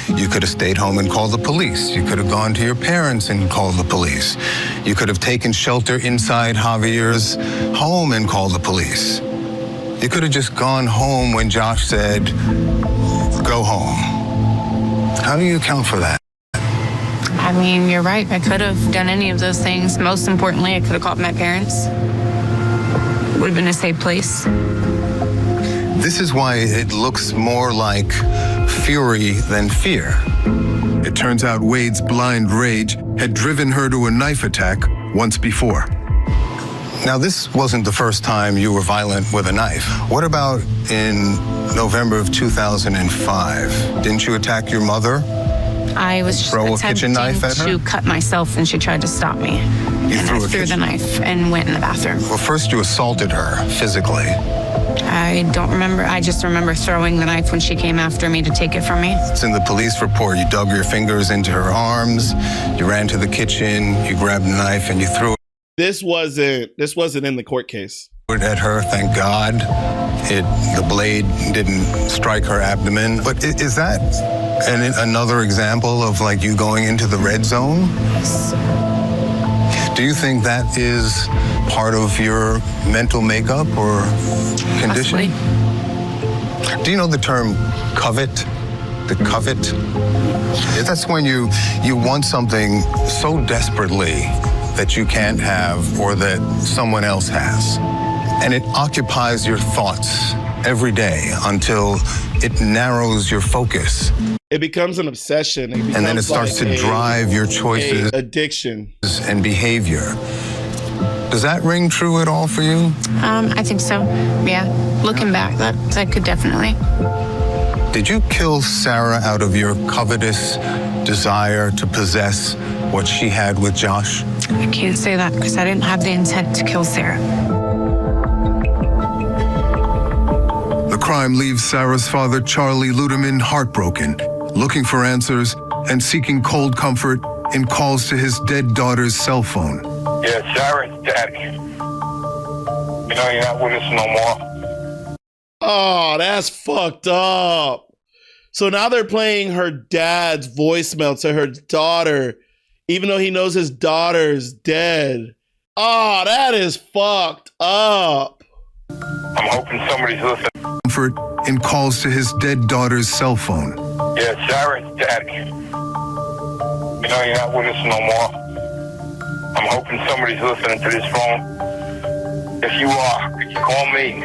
You could have stayed home and called the police. You could have gone to your parents and called the police. You could have taken shelter inside Javier's home and called the police. You could have just gone home when Josh said, go home. How do you account for that? I mean, you're right. I could have done any of those things. Most importantly, I could have called my parents. Would have been a safe place. This is why it looks more like fury than fear. It turns out Wade's blind rage had driven her to a knife attack once before. Now, this wasn't the first time you were violent with a knife. What about in November of 2005? Didn't you attack your mother? I was throw a kitchen knife at her? to cut myself, and she tried to stop me. You and I threw the knife and went in the bathroom. Well, first you assaulted her physically. I don't remember. I just remember throwing the knife when she came after me to take it from me. It's in the police report. You dug your fingers into her arms, you ran to the kitchen, you grabbed a knife, and you threw it. This wasn't in the court case. At her, thank God. The blade didn't strike her abdomen. But is that another example of like you going into the red zone? Yes. Do you think that is part of your mental makeup or condition? Possibly. Do you know the term covet? The covet? That's when you want something so desperately that you can't have or that someone else has. And it occupies your thoughts every day until it narrows your focus. It becomes an obsession. And then it starts to drive your choices, addiction, and behavior. Does that ring true at all for you? I think so. Yeah. Looking back, that could definitely. Did you kill Sarah out of your covetous desire to possess what she had with Josh? I can't say that because I didn't have the intent to kill Sarah. The crime leaves Sarah's father, Charlie Ludemann, heartbroken, looking for answers and seeking cold comfort in calls to his dead daughter's cell phone. Yeah, Sarah's daddy. You know, you're not with us no more. Oh, that's fucked up. So now they're playing her dad's voicemail to her daughter, even though he knows his daughter's dead. Oh, that is fucked up. I'm hoping somebody's listening. Comfort in calls to his dead daughter's cell phone. Yeah, Sarah's daddy. You know, you're not with us no more. I'm hoping somebody's listening to this phone. If you are, could you call me?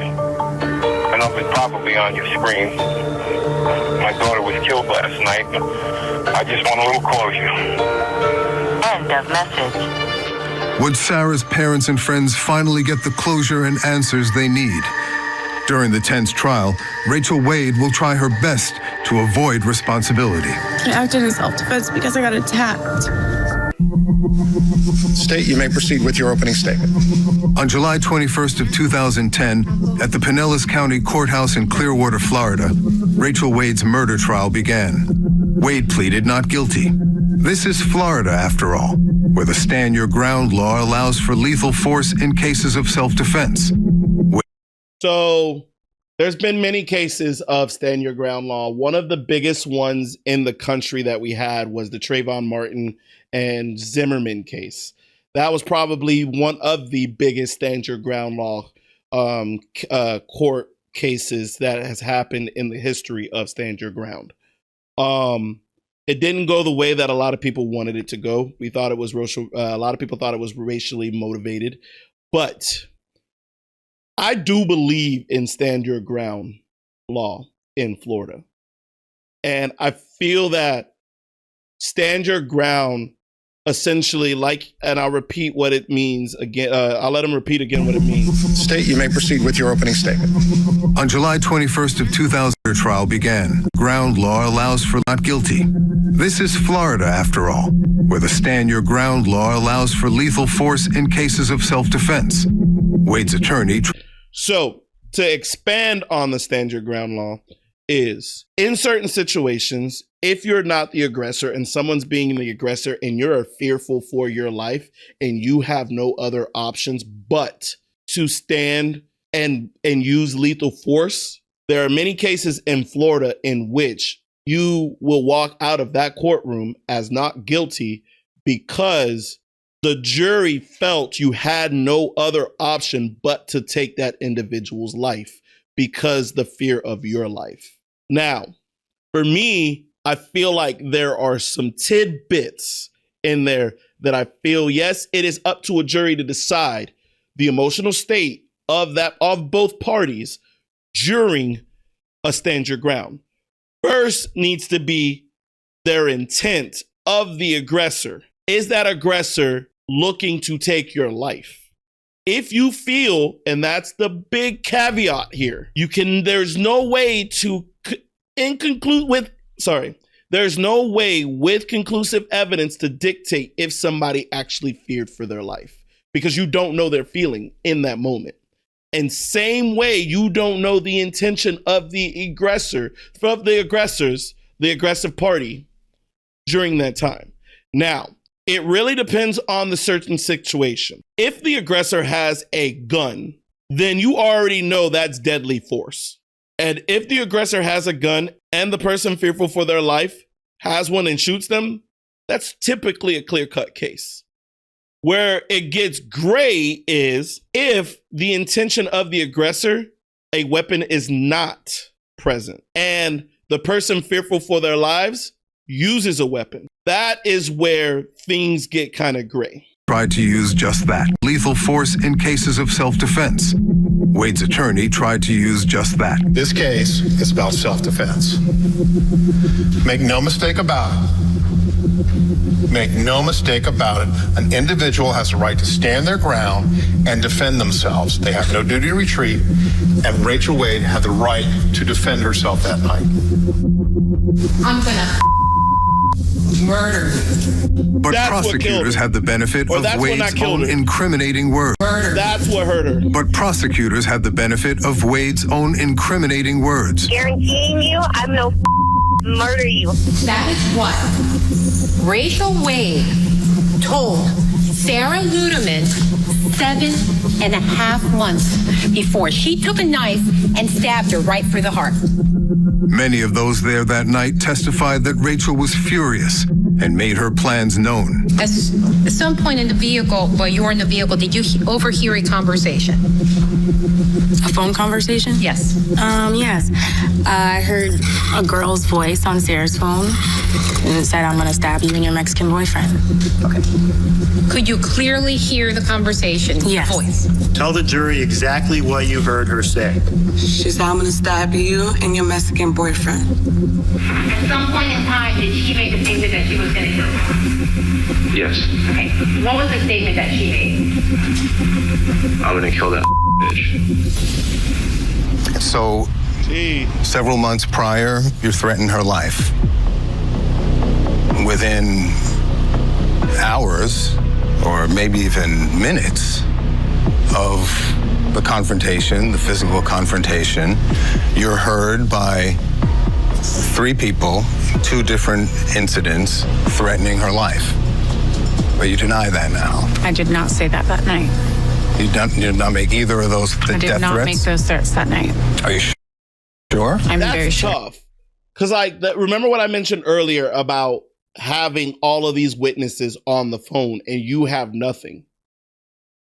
And I'll be probably on your screen. My daughter was killed last night. I just want a little closure. End of message. Would Sarah's parents and friends finally get the closure and answers they need? During the tense trial, Rachel Wade will try her best to avoid responsibility. I acted in self-defense because I got attacked. State, you may proceed with your opening statement. On July 21st of 2010, at the Pinellas County Courthouse in Clearwater, Florida, Rachel Wade's murder trial began. Wade pleaded not guilty. This is Florida, after all, where the Stand Your Ground law allows for lethal force in cases of self-defense. So there's been many cases of Stand Your Ground law. One of the biggest ones in the country that we had was the Trayvon Martin and Zimmerman case. That was probably one of the biggest Stand Your Ground law court cases that has happened in the history of Stand Your Ground. It didn't go the way that a lot of people wanted it to go. We thought it was a lot of people thought it was racially motivated, but I do believe in stand your ground law in Florida. And I feel that stand your ground essentially, and I'll repeat what it means again. I'll let him repeat again what it means. State, you may proceed with your opening statement. On July 21st of 2000, the trial began. Ground law allows for not guilty. This is Florida, after all, where the stand your ground law allows for lethal force in cases of self-defense. Wade's attorney... So, to expand on the stand your ground law is, in certain situations, if you're not the aggressor and someone's being the aggressor and you're fearful for your life and you have no other options but to stand and use lethal force, there are many cases in Florida in which you will walk out of that courtroom as not guilty because the jury felt you had no other option but to take that individual's life because the fear of your life. Now, for me, I feel like there are some tidbits in there that I feel, yes, it is up to a jury to decide the emotional state of both parties during a stand your ground. First needs to be their intent of the aggressor. Is that aggressor looking to take your life? If you feel, and that's the big caveat here, there's no way with conclusive evidence to dictate if somebody actually feared for their life because you don't know their feeling in that moment. And same way, you don't know the intention of the aggressor, of the aggressive party during that time. Now, it really depends on the certain situation. If the aggressor has a gun, then you already know that's deadly force. And if the aggressor has a gun and the person fearful for their life has one and shoots them, that's typically a clear-cut case. Where it gets gray is if the intention of the aggressor, a weapon is not present, and the person fearful for their lives uses a weapon. That is where things get kind of gray. Tried to use just that, lethal force in cases of self-defense. Wade's attorney tried to use just that. This case is about self-defense. Make no mistake about it. Make no mistake about it. An individual has the right to stand their ground and defend themselves. They have no duty to retreat, and Rachel Wade had the right to defend herself that night. I'm gonna murder you. But prosecutors had the benefit of Wade's own incriminating words. That's what hurt her. But prosecutors had the benefit of Wade's own incriminating words. Guaranteeing you, I'm gonna murder you. That is what Rachel Wade told Sarah Ludemann 7.5 months before she took a knife and stabbed her right through the heart. Many of those there that night testified that Rachel was furious and made her plans known. At some point in the vehicle, while you were in the vehicle, did you overhear a conversation? A phone conversation? Yes. Yes. I heard a girl's voice on Sarah's phone and it said, "I'm gonna stab you and your Mexican boyfriend." Okay. Could you clearly hear the conversation? Yes. Voice? Tell the jury exactly what you heard her say. She said, "I'm gonna stab you and your Mexican boyfriend." At some point in time, did she make a statement that she was going to kill him? Yes. Okay. What was the statement that she made? I'm gonna kill that bitch. So, several months prior, you threatened her life. Within hours, or maybe even minutes, of the confrontation, the physical confrontation, you're heard by 3 people, 2 different incidents, threatening her life. But you deny that now. I did not say that night. You did not make either of those death threats? I did not make those threats that night. Are you sure? I'm very sure. That's tough. Because remember what I mentioned earlier about having all of these witnesses on the phone and you have nothing.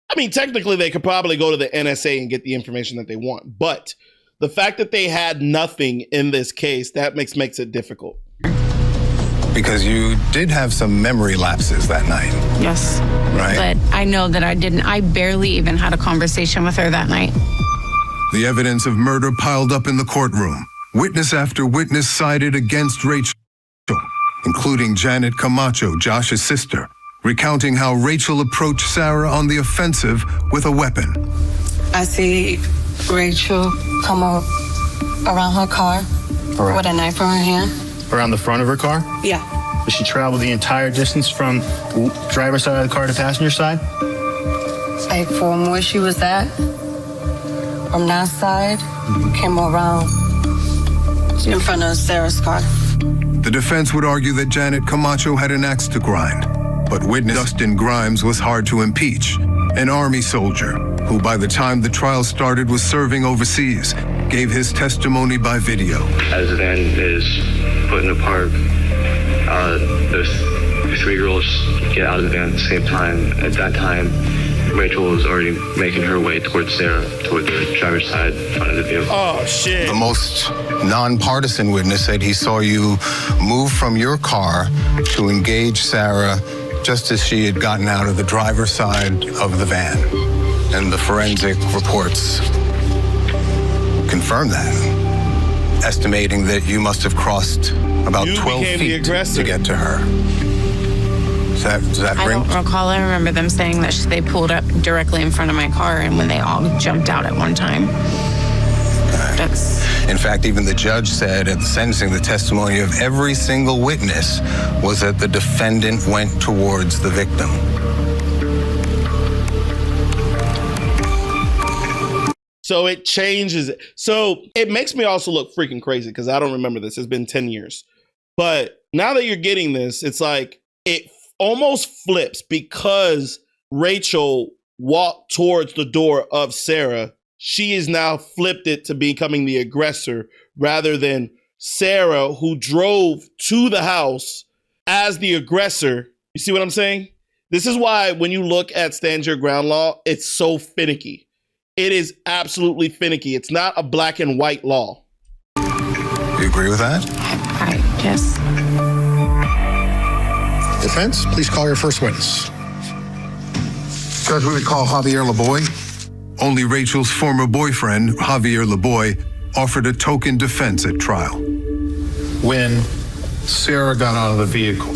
I mean, technically, they could probably go to the NSA and get the information that they want. But the fact that they had nothing in this case, that makes it difficult. Because you did have some memory lapses that night. Yes. Right. But I know that I didn't. I barely even had a conversation with her that night. The evidence of murder piled up in the courtroom. Witness after witness sided against Rachel, including Janet Camacho, Josh's sister, recounting how Rachel approached Sarah on the offensive with a weapon. I see Rachel come up around her car with a knife in her hand. Around the front of her car? Yeah. Did she travel the entire distance from the driver's side of the car to passenger side? Like from where she was at, from that side, came around in front of Sarah's car. The defense would argue that Janet Camacho had an axe to grind, but witness Dustin Grimes was hard to impeach, an Army soldier who by the time the trial started was serving overseas, gave his testimony by video. As the van is put in the park, the 3 girls get out of the van at the same time. At that time, Rachel was already making her way towards Sarah, toward the driver's side front of the vehicle. Oh, shit. The most nonpartisan witness said he saw you move from your car to engage Sarah just as she had gotten out of the driver's side of the van. And the forensic reports confirm that, estimating that you must have crossed about 12 feet to get to her. Does that I ring? don't recall. I remember them saying that they pulled up directly in front of my car and when they all jumped out at one time. In fact, even the judge said at the sentencing, the testimony of every single witness was that the defendant went towards the victim. So it changes it. So it makes me also look freaking crazy because I don't remember this. It's been 10 years. But now that you're getting this, it's like it almost flips because Rachel walked towards the door of Sarah. She is now flipped it to becoming the aggressor rather than Sarah, who drove to the house as the aggressor. You see what I'm saying? This is why when you look at stand your ground law, it's so finicky. It is absolutely finicky. It's not a black and white law. You agree with that? Yes. Defense, please call your first witness. Judge, we would call Javier Laboy. Only Rachel's former boyfriend, Javier Laboy, offered a token defense at trial. When Sarah got out of the vehicle,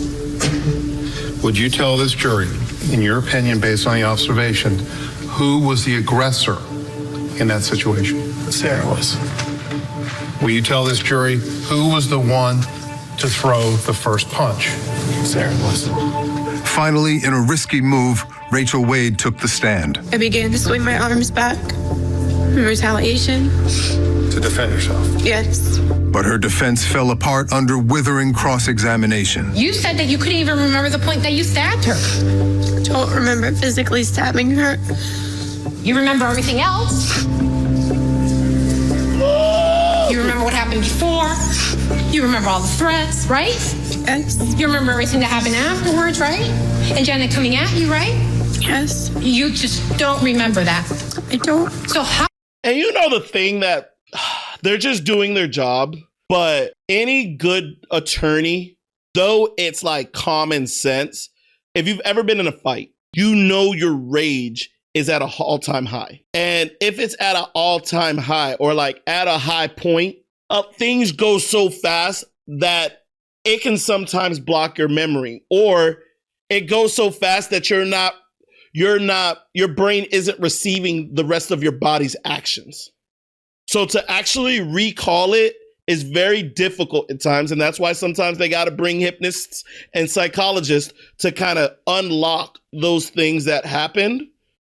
would you tell this jury, in your opinion, based on the observation, who was the aggressor in that situation? Sarah was. Will you tell this jury who was the one to throw the first punch? Sarah was. Finally, in a risky move, Rachel Wade took the stand. I began to swing my arms back in retaliation. To defend yourself? Yes. But her defense fell apart under withering cross-examination. You said that you couldn't even remember the point that you stabbed her. I don't remember physically stabbing her. You remember everything else. You remember what happened before. You remember all the threats, right? Yes. You remember everything that happened afterwards, right? And Janet coming at you, right? Yes. You just don't remember that. I don't. So how? And you know the thing that they're just doing their job, but any good attorney, though it's like common sense, if you've ever been in a fight, you know your rage is at an all-time high. And if it's at an all-time high or like at a high point, things go so fast that it can sometimes block your memory, or it goes so fast that your brain isn't receiving the rest of your body's actions. So to actually recall it is very difficult at times. And that's why sometimes they got to bring hypnotists and psychologists to kind of unlock those things that happened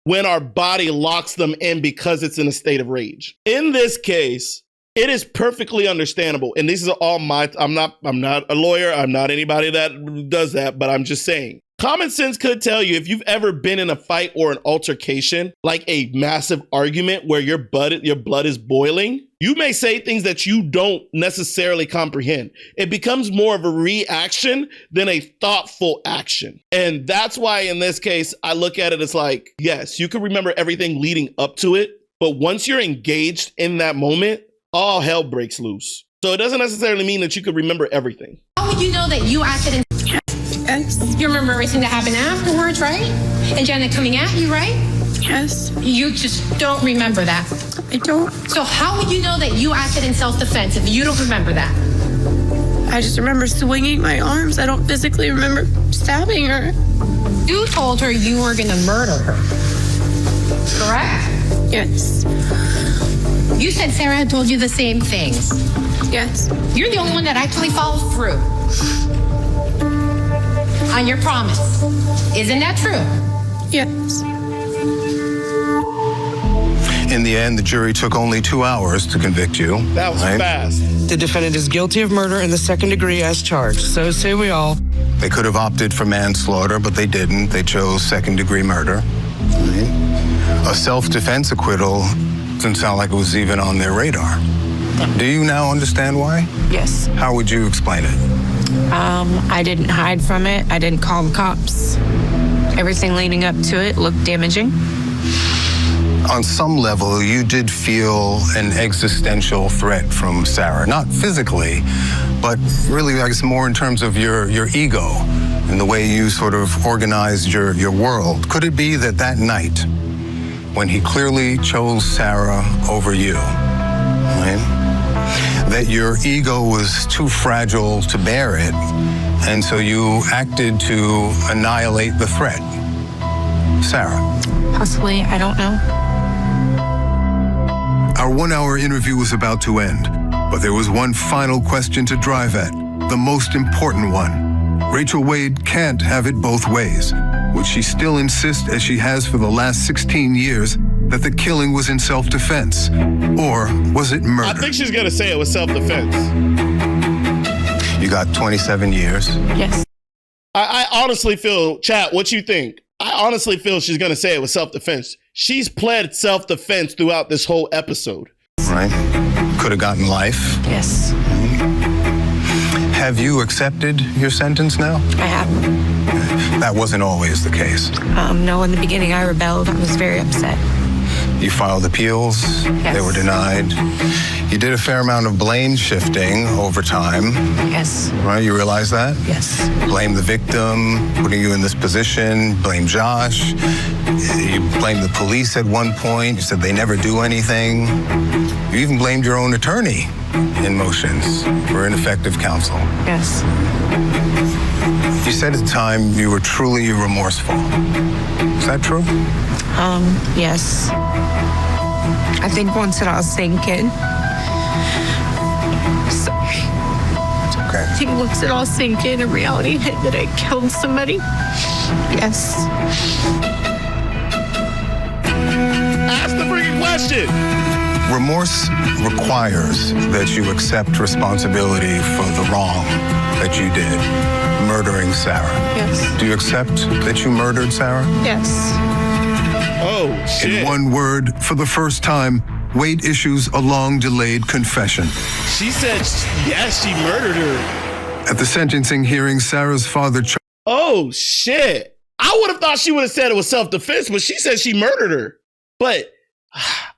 when our body locks them in because it's in a state of rage. In this case, it is perfectly understandable. And this is all I'm not a lawyer. I'm not anybody that does that, but I'm just saying. Common sense could tell you if you've ever been in a fight or an altercation, like a massive argument where your blood is boiling, you may say things that you don't necessarily comprehend. It becomes more of a reaction than a thoughtful action. And that's why in this case, I look at it as like, yes, you can remember everything leading up to it, but once you're engaged in that moment, all hell breaks loose. So it doesn't necessarily mean that you could remember everything. How would you know that you acted in... Yes. You remember everything that happened afterwards, right? And Janet coming at you, right? Yes. You just don't remember that. I don't. So how would you know that you acted in self-defense if you don't remember that? I just remember swinging my arms. I don't physically remember stabbing her. You told her you were going to murder her, correct? Yes. You said Sarah had told you the same things. Yes. You're the only one that actually followed through on your promise. Isn't that true? Yes. In the end, the jury took only 2 hours to convict you. That was fast. The defendant is guilty of murder in the second degree as charged. So say we all. They could have opted for manslaughter, but they didn't. They chose second-degree murder. Right? A self-defense acquittal didn't sound like it was even on their radar. Do you now understand why? Yes. How would you explain it? I didn't hide from it. I didn't call the cops. Everything leading up to it looked damaging. On some level, you did feel an existential threat from Sarah. Not physically, but really, I guess, more in terms of your ego and the way you sort of organized your world. Could it be that that night, when he clearly chose Sarah over you, right, that your ego was too fragile to bear it, and so you acted to annihilate the threat? Sarah? Possibly, I don't know. Our 1-hour interview was about to end, but there was one final question to drive at, the most important one. Rachel Wade can't have it both ways. Would she still insist, as she has for the last 16 years, that the killing was in self-defense? Or was it murder? I think she's going to say it was self-defense. You got 27 years. Yes. I honestly feel, chat, what you think? I honestly feel she's going to say it was self-defense. She's pled self-defense throughout this whole episode. Right. Could have gotten life. Yes. Have you accepted your sentence now? I have. That wasn't always the case. No, in the beginning I rebelled. I was very upset. You filed appeals. Yes. They were denied. You did a fair amount of blame shifting over time. Yes. Right? You realize that? Yes. Blame the victim, putting you in this position. Blame Josh. You blamed the police at one point. You said they never do anything. You even blamed your own attorney in motions for ineffective counsel. Yes. You said at the time you were truly remorseful. Is that true? Yes. I think once it all sank in. Sorry. It's okay. I think once it all sank in reality hit that I killed somebody. Yes. Ask the freaking question. Remorse requires that you accept responsibility for the wrong that you did, murdering Sarah. Yes. Do you accept that you murdered Sarah? Yes. Oh, shit. In one word, for the first time, Wade issues a long-delayed confession. She said, yes, she murdered her. At the sentencing hearing, Sarah's father... Oh, shit. I would have thought she would have said it was self-defense, but she said she murdered her. But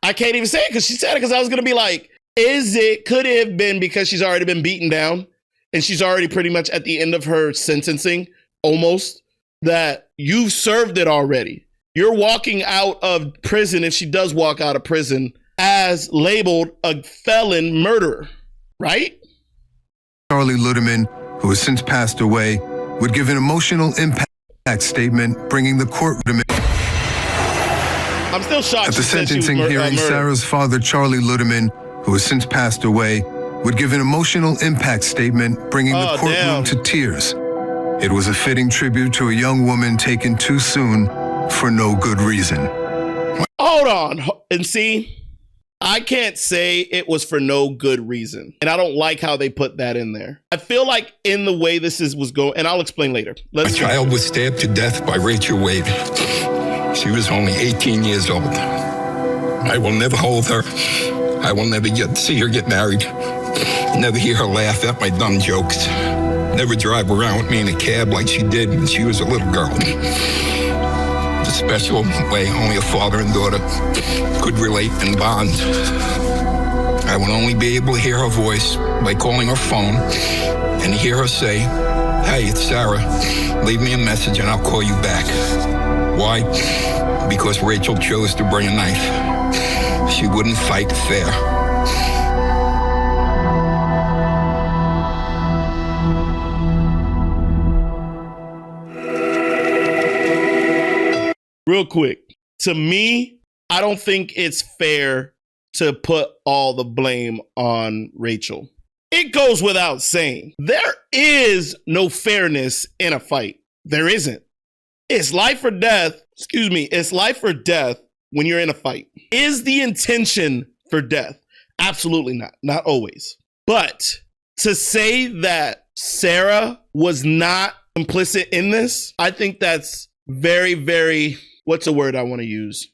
I can't even say it because she said it because I was going to be like, could it have been because she's already been beaten down and she's already pretty much at the end of her sentencing, almost, that you've served it already. You're walking out of prison, if she does walk out of prison, as labeled a felon murderer, right? Charlie Ludemann, who has since passed away, would give an emotional impact statement, bringing the courtroom... I'm still shocked. At the sentencing hearing, Sarah's father, Charlie Ludemann, who has since passed away, would give an emotional impact statement, bringing the courtroom to tears. It was a fitting tribute to a young woman taken too soon for no good reason. Hold on. And see, I can't say it was for no good reason. And I don't like how they put that in there. I feel like in the way this was going, and I'll explain later. A child was stabbed to death by Rachel Wade. She was only 18 years old. I will never hold her. I will never see her get married. Never hear her laugh at my dumb jokes. Never drive around with me in a cab like she did when she was a little girl. The special way only a father and daughter could relate and bond. I will only be able to hear her voice by calling her phone and hear her say, "Hey, it's Sarah. Leave me a message and I'll call you back." Why? Because Rachel chose to bring a knife. She wouldn't fight fair. Real quick, to me, I don't think it's fair to put all the blame on Rachel. It goes without saying, there is no fairness in a fight. There isn't. It's life or death. It's life or death when you're in a fight. Is the intention for death? Absolutely not. Not always. But to say that Sarah was not complicit in this, I think that's very, very, what's the word I want to use?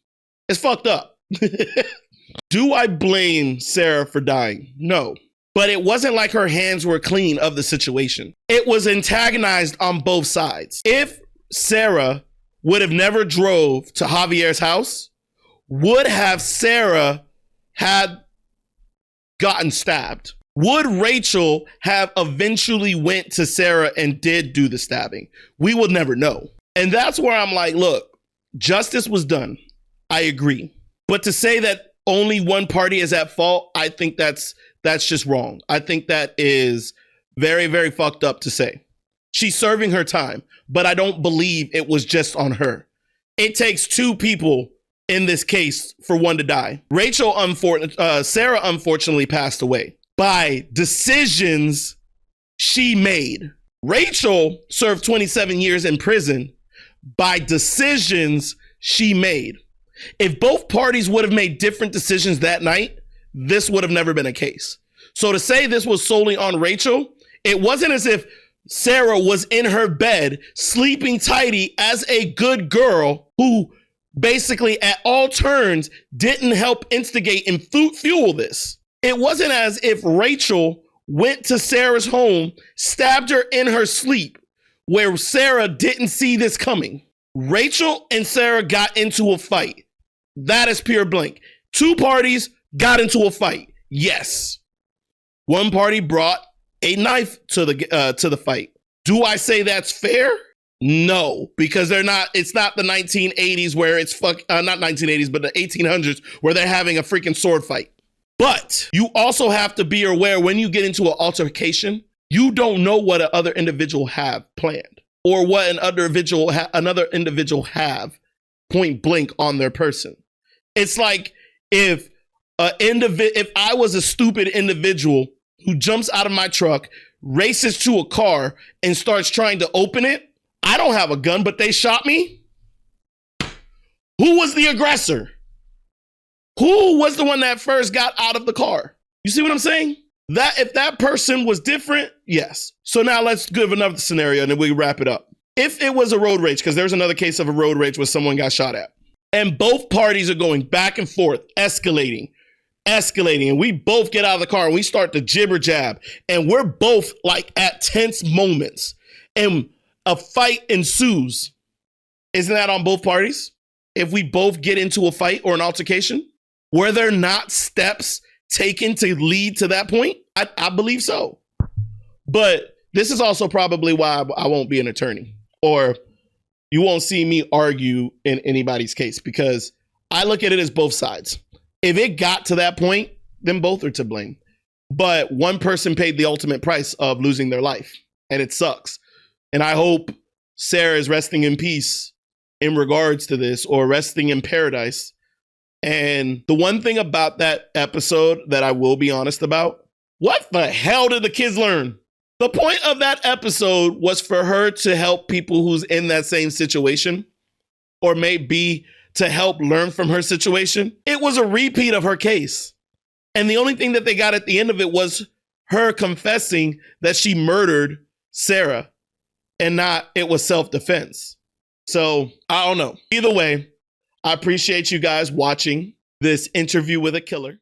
It's fucked up. Do I blame Sarah for dying? No. But it wasn't like her hands were clean of the situation. It was antagonized on both sides. If Sarah would have never drove to Javier's house, would have Sarah had gotten stabbed? Would Rachel have eventually went to Sarah and did do the stabbing? We will never know. And that's where I'm like, look, justice was done. I agree. But to say that only one party is at fault, I think that's just wrong. I think that is very, very fucked up to say. She's serving her time, but I don't believe it was just on her. It takes two people in this case for one to die. Sarah unfortunately passed away by decisions she made. Rachel served 27 years in prison by decisions she made. If both parties would have made different decisions that night, this would have never been a case. So to say this was solely on Rachel, it wasn't as if Sarah was in her bed sleeping tidy as a good girl who basically at all turns didn't help instigate and fuel this. It wasn't as if Rachel went to Sarah's home, stabbed her in her sleep, where Sarah didn't see this coming. Rachel and Sarah got into a fight. That is pure blank. Two parties got into a fight. Yes. One party brought a knife to the fight. Do I say that's fair? No, because it's not the 1980s where it's not 1980s, but the 1800s where they're having a freaking sword fight. But you also have to be aware when you get into an altercation, you don't know what another individual have planned or what another individual have point blank on their person. It's like if I was a stupid individual who jumps out of my truck, races to a car and starts trying to open it, I don't have a gun, but they shot me. Who was the aggressor? Who was the one that first got out of the car? You see what I'm saying? That if that person was different, yes. So now let's give another scenario and then we wrap it up. If it was a road rage, because there's another case of a road rage where someone got shot at, and both parties are going back and forth, escalating, and we both get out of the car and we start to jibber jab, and we're both like at tense moments, and a fight ensues. Isn't that on both parties? If we both get into a fight or an altercation, were there not steps taken to lead to that point? I believe so. But this is also probably why I won't be an attorney, or you won't see me argue in anybody's case, because I look at it as both sides. If it got to that point, then both are to blame. But one person paid the ultimate price of losing their life, and it sucks. And I hope Sarah is resting in peace in regards to this, or resting in paradise. And the one thing about that episode that I will be honest about, what the hell did the kids learn? The point of that episode was for her to help people who's in that same situation, or maybe to help learn from her situation. It was a repeat of her case. And the only thing that they got at the end of it was her confessing that she murdered Sarah, and not it was self-defense. So I don't know. Either way, I appreciate you guys watching this interview with a killer.